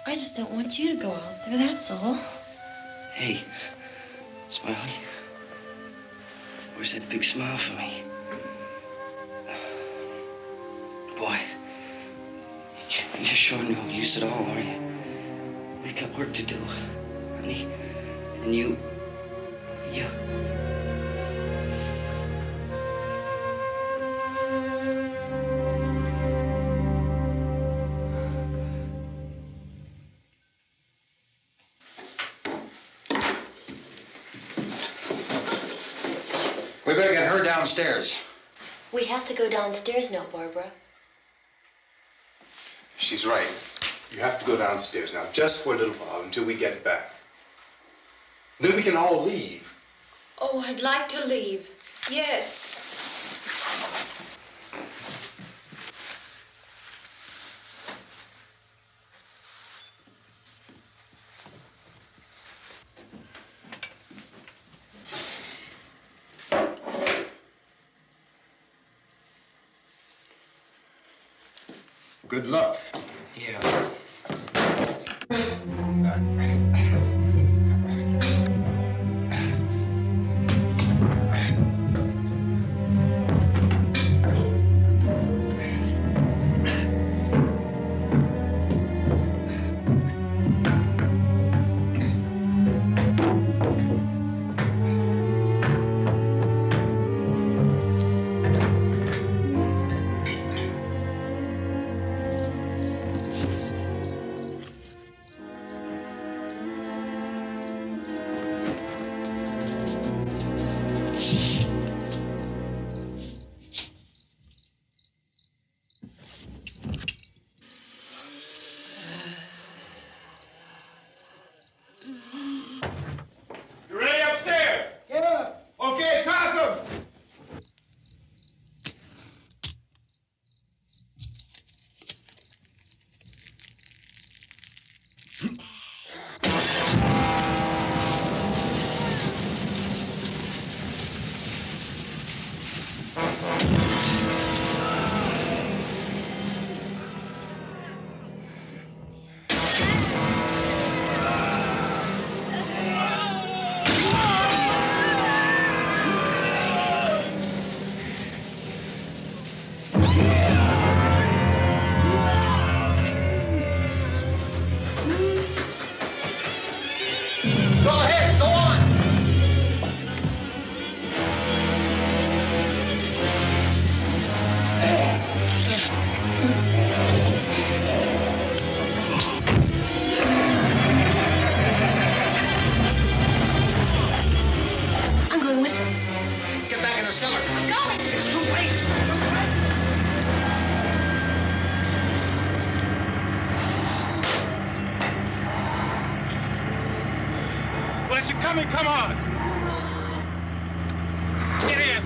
I just don't want you to go out there, that's all. Hey, Smiley. Where's that big smile for me? Boy, you're sure no use at all, are you? We've got work to do, honey. And you... We better get her downstairs. We have to go downstairs now, Barbara. She's right. You have to go downstairs now, just for a little while, until we get back. Then we can all leave. Oh, I'd like to leave. Yes. Good luck. Yeah. You ready upstairs? Get up. Okay, toss him. Come on! Get in!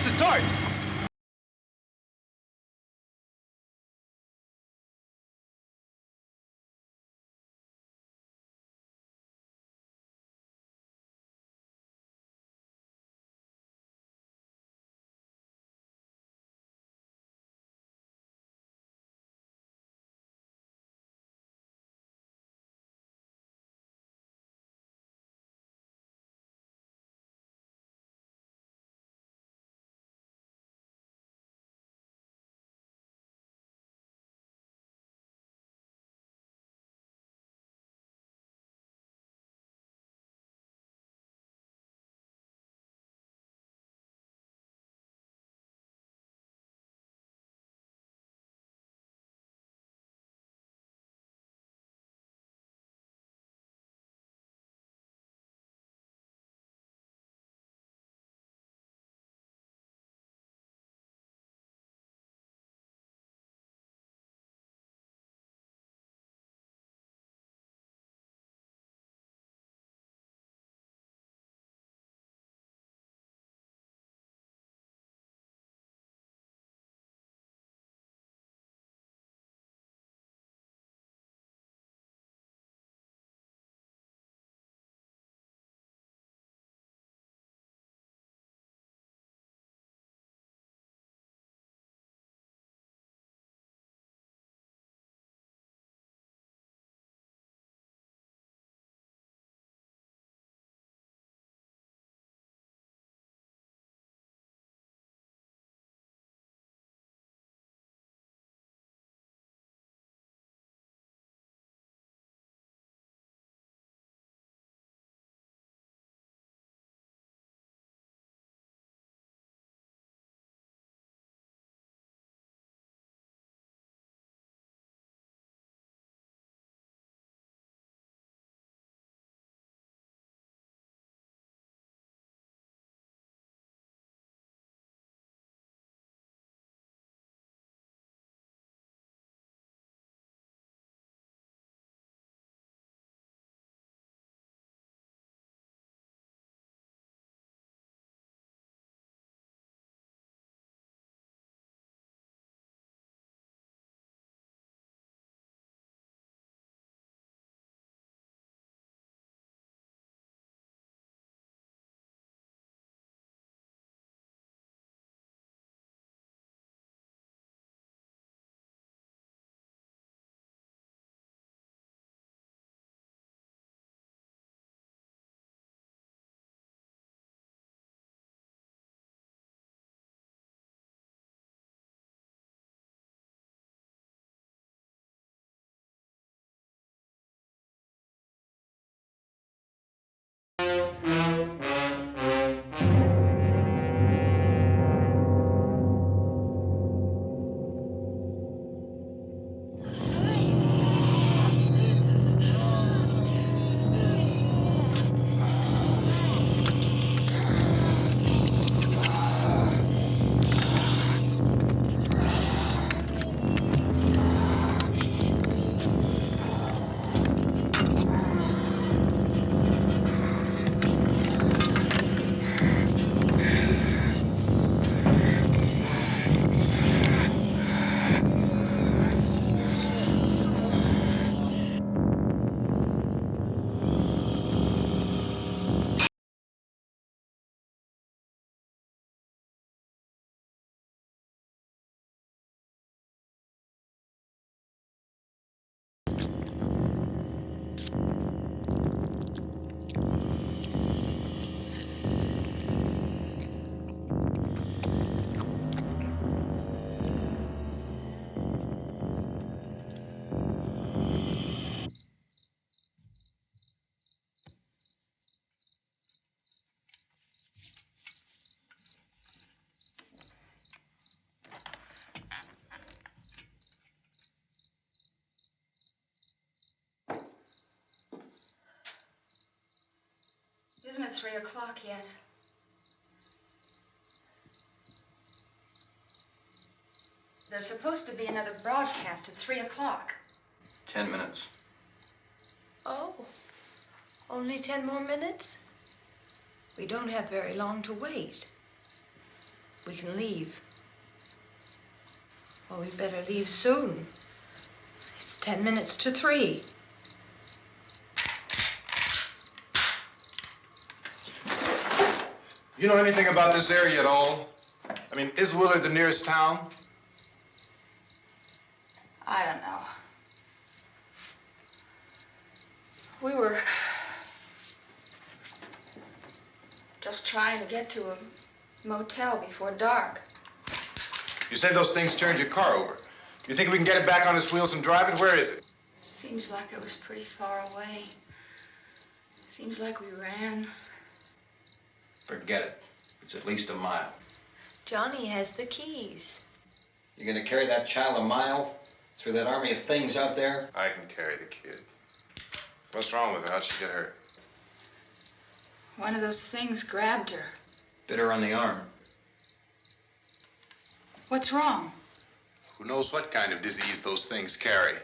the torch! Isn't it 3 o'clock yet? There's supposed to be another broadcast at 3 o'clock. 10 minutes. Oh, only 10 more minutes? We don't have very long to wait. we can leave. Well, we better leave soon. It's 10 minutes to 3. You know anything about this area at all? I mean, is Willard the nearest town? I don't know. We were just trying to get to a motel before dark. You said those things turned your car over. You think we can get it back on its wheels and drive it? Where is it? Seems like it was pretty far away. Seems like we ran. Forget it. It's at least a mile. Johnny has the keys. You're gonna carry that child a mile through that army of things out there? I can carry the kid. What's wrong with her? How'd she get hurt? One of those things grabbed her. Bit her on the arm. What's wrong? Who knows what kind of disease those things carry?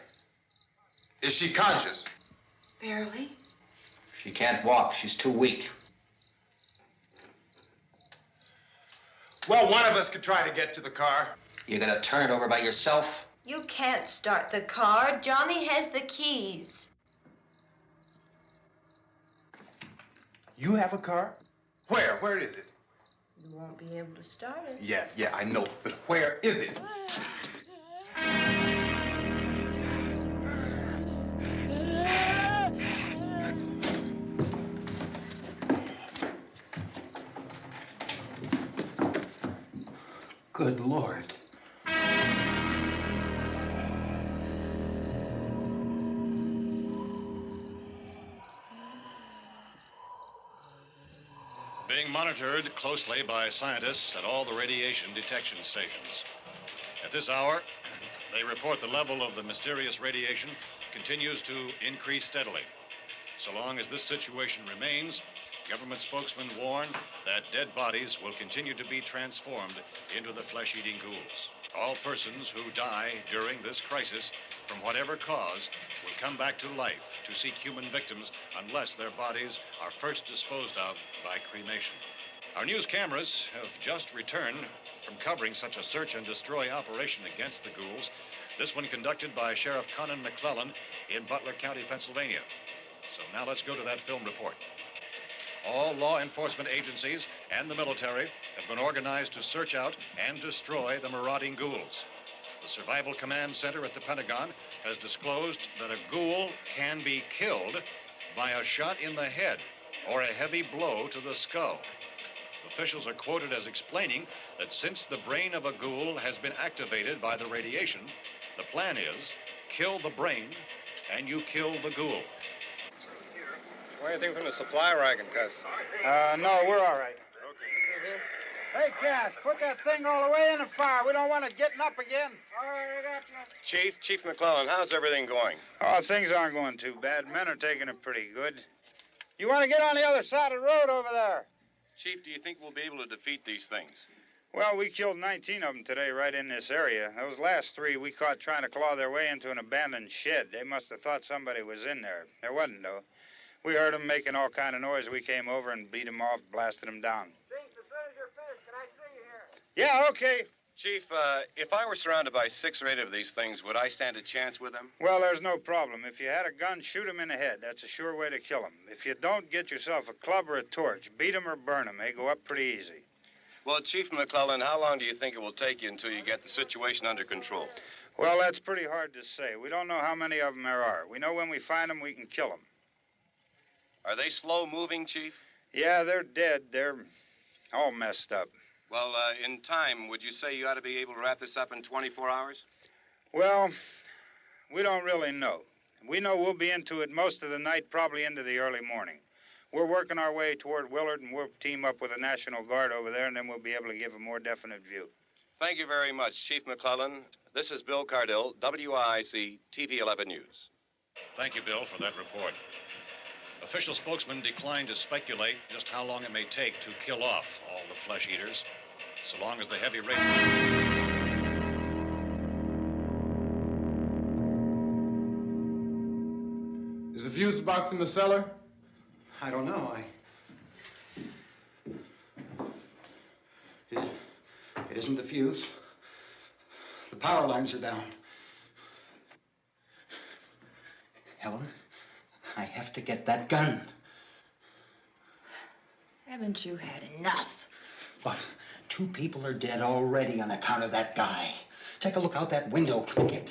Is she conscious? Barely. She can't walk. She's too weak. Well, one of us could try to get to the car. You gonna turn it over by yourself? You can't start the car. Johnny has the keys. You have a car? Where? Where is it? You won't be able to start it. Yeah, I know. But where is it? Good Lord. Being monitored closely by scientists at all the radiation detection stations. At this hour, they report the level of the mysterious radiation continues to increase steadily. So long as this situation remains, government spokesmen warn that dead bodies will continue to be transformed into the flesh-eating ghouls. All persons who die during this crisis, from whatever cause, will come back to life to seek human victims unless their bodies are first disposed of by cremation. Our news cameras have just returned from covering such a search and destroy operation against the ghouls, this one conducted by Sheriff Conan McClellan in Butler County, Pennsylvania. So now let's go to that film report. All law enforcement agencies and the military have been organized to search out and destroy the marauding ghouls. The Survival Command Center at the Pentagon has disclosed that a ghoul can be killed by a shot in the head or a heavy blow to the skull. Officials are quoted as explaining that since the brain of a ghoul has been activated by the radiation, the plan is kill the brain and you kill the ghoul. Anything from the supply wagon, Cuss? No, we're all right. Hey, Cass, put that thing all the way in the fire. We don't want it getting up again. All right, I got you. Chief McClellan, how's everything going? Oh, things aren't going too bad. Men are taking it pretty good. You want to get on the other side of the road over there? Chief, do you think we'll be able to defeat these things? Well, we killed 19 of them today right in this area. Those last 3 we caught trying to claw their way into an abandoned shed. They must have thought somebody was in there. There wasn't, though. We heard them making all kind of noise. We came over and beat them off, blasted them down. Chief, as soon as you're finished, can I see you here? Yeah, okay. Chief, if I were surrounded by 6 or 8 of these things, would I stand a chance with them? Well, there's no problem. If you had a gun, shoot them in the head. That's a sure way to kill them. If you don't, get yourself a club or a torch. Beat them or burn them. They go up pretty easy. Well, Chief McClellan, how long do you think it will take you until you get the situation under control? Well, that's pretty hard to say. We don't know how many of them there are. We know when we find them, we can kill them. Are they slow-moving, Chief? Yeah, they're dead. They're all messed up. Well, in time, would you say you ought to be able to wrap this up in 24 hours? Well, we don't really know. We know we'll be into it most of the night, probably into the early morning. We're working our way toward Willard, and we'll team up with the National Guard over there, and then we'll be able to give a more definite view. Thank you very much, Chief McClellan. This is Bill Cardill, WIC TV 11 News. Thank you, Bill, for that report. Official spokesman declined to speculate just how long it may take to kill off all the flesh eaters, so long as the heavy rain... Is the fuse box in the cellar? I don't know. It isn't the fuse. The power lines are down. Helen, I have to get that gun. Haven't you had enough? But 2 people are dead already on account of that guy. Take a look out that window. Get...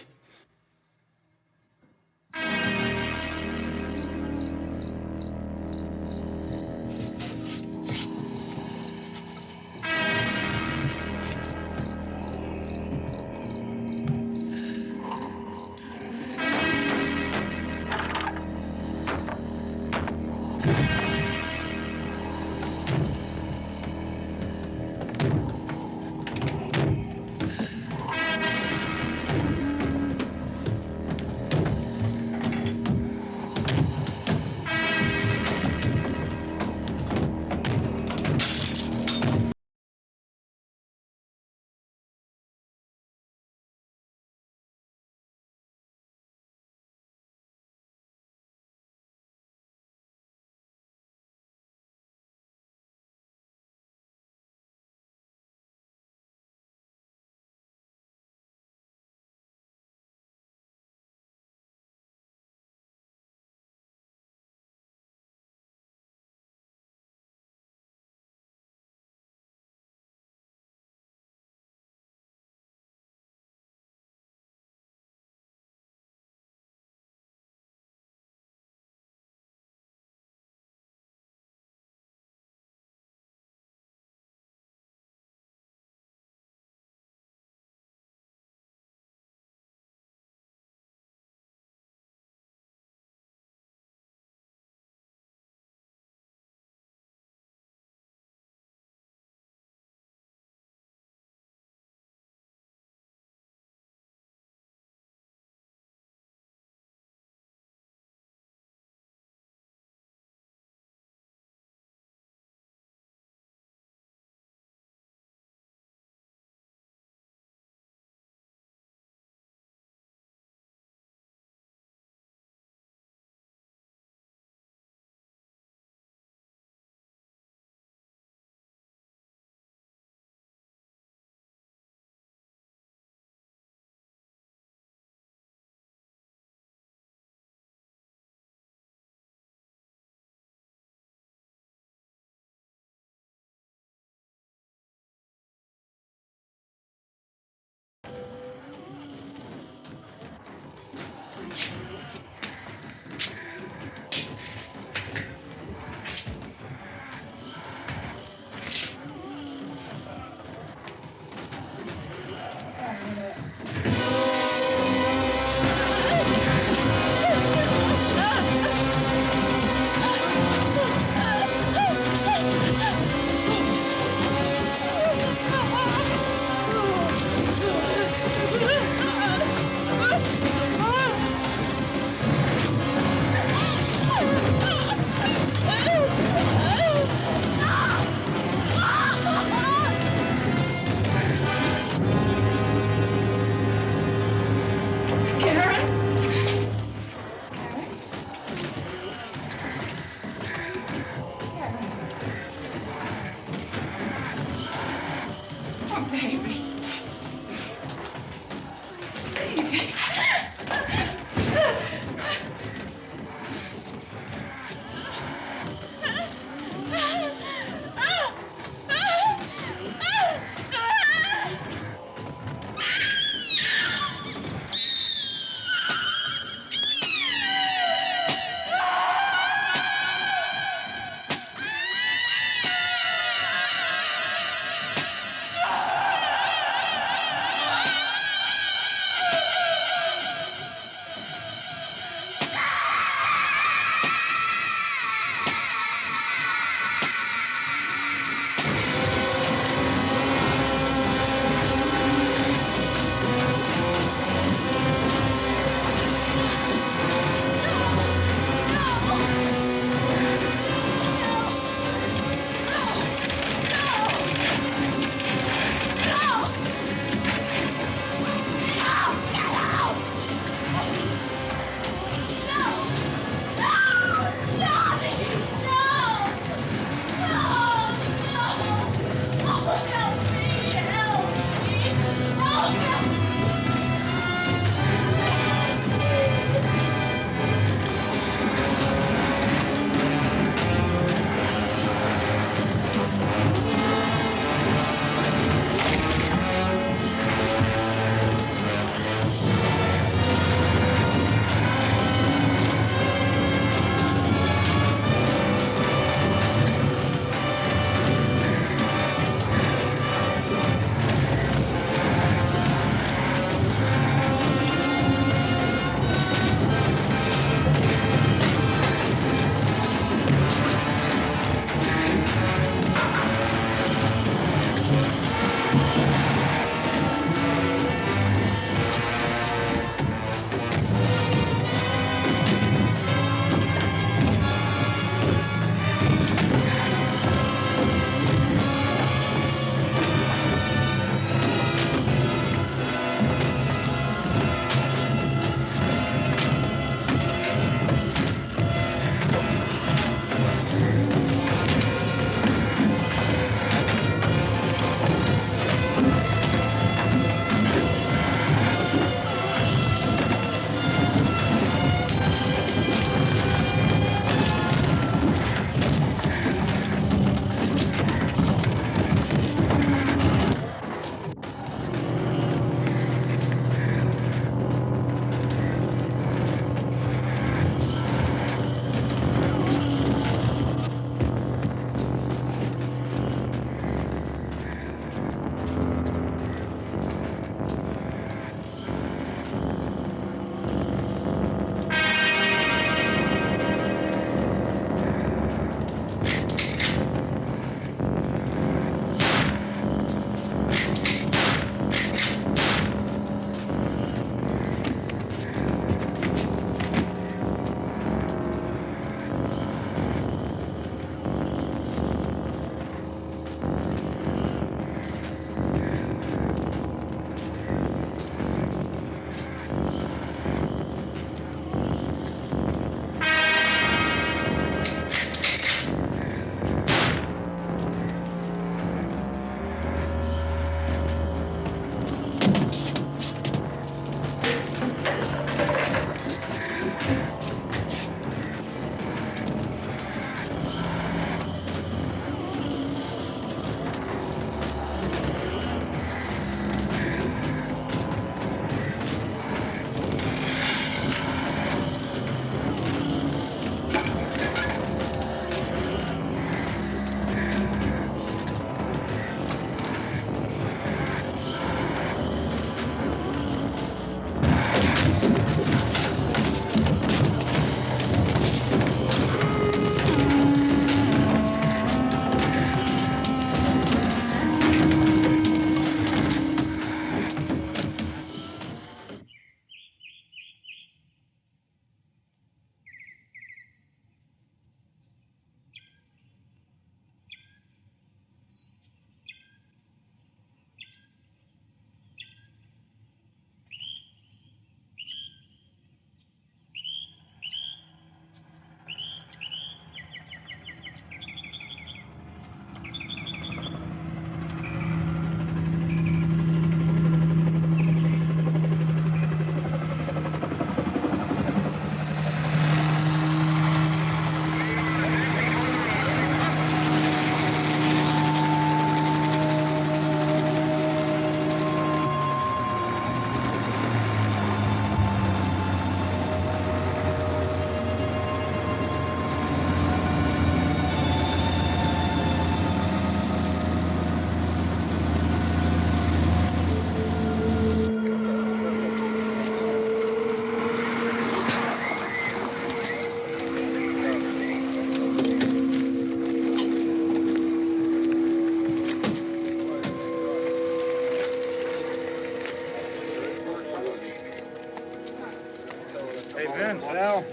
Vince, Al.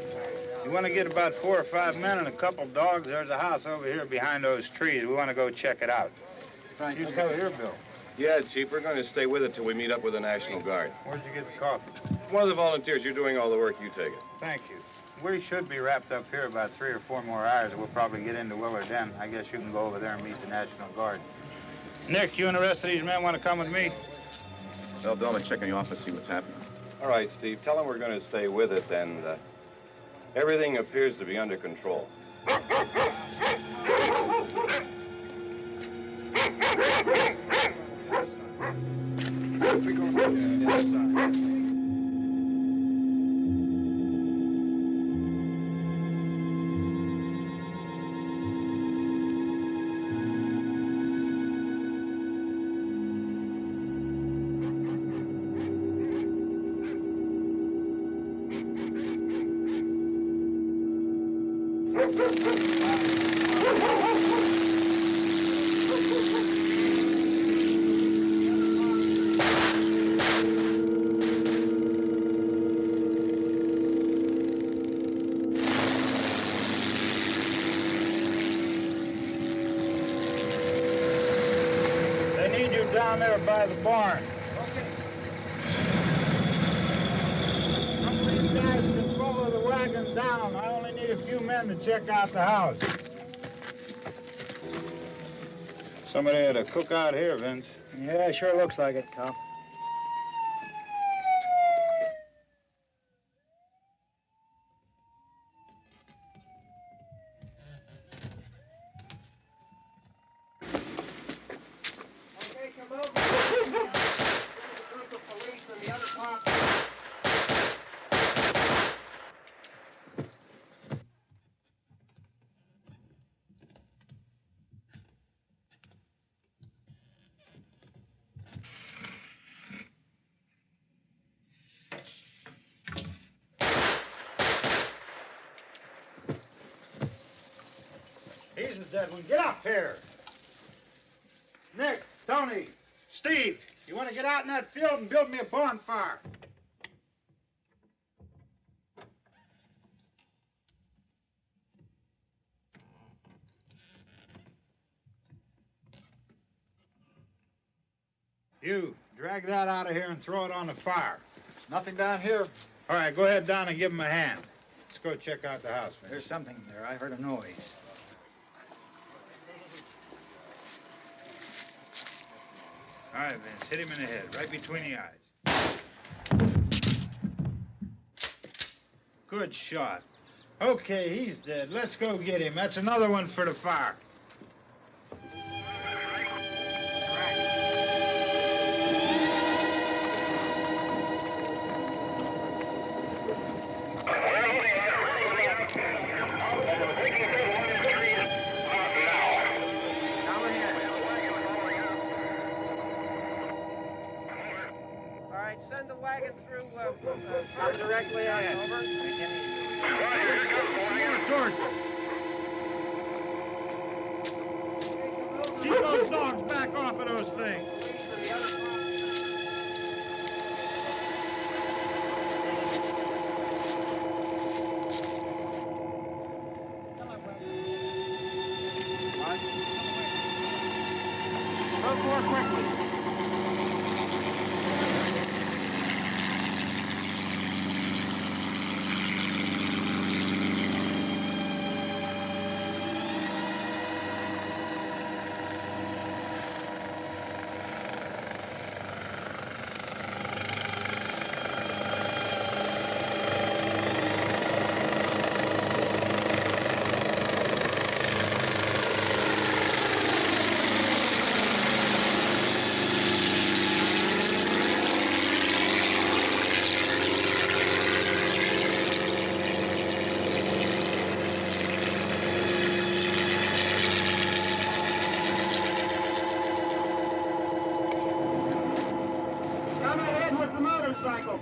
You want to get about 4 or 5 men and a couple dogs? There's a house over here behind those trees. We want to go check it out. Right. You still here, Bill? Yeah, Chief, we're going to stay with it till we meet up with the National Guard. Where'd you get the coffee? One of the volunteers. You're doing all the work. You take it. Thank you. We should be wrapped up here about 3 or 4 more hours. We'll probably get into Willard Den. I guess you can go over there and meet the National Guard. Nick, you and the rest of these men want to come with me? Well, Bill, I'm checking the office, see what's happening. All right, Steve. Tell them we're going to stay with it, and everything appears to be under control. Down there by the barn. Okay. Some of you guys can follow the wagon down. I only need a few men to check out the house. Somebody had a cookout here, Vince. Yeah, it sure looks like it, Karl. He's the dead one. Get up here. Nick, Tony, Steve, you want to get out in that field and build me a bonfire? You, drag that out of here and throw it on the fire. Nothing down here. All right, go ahead down and give him a hand. Let's go check out the house, man. There's something there. I heard a noise. All right, Vince, hit him in the head, right between the eyes. Good shot. Okay, he's dead. Let's go get him. That's another one for the fire. Send the wagon through directly out. Over. More torches. Keep those dogs back off of those things. Move more quickly.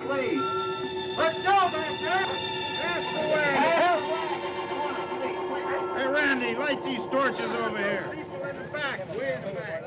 Please. Let's go back there. That's the way. Hey, Randy, light these torches over here. People in the back, way in the back.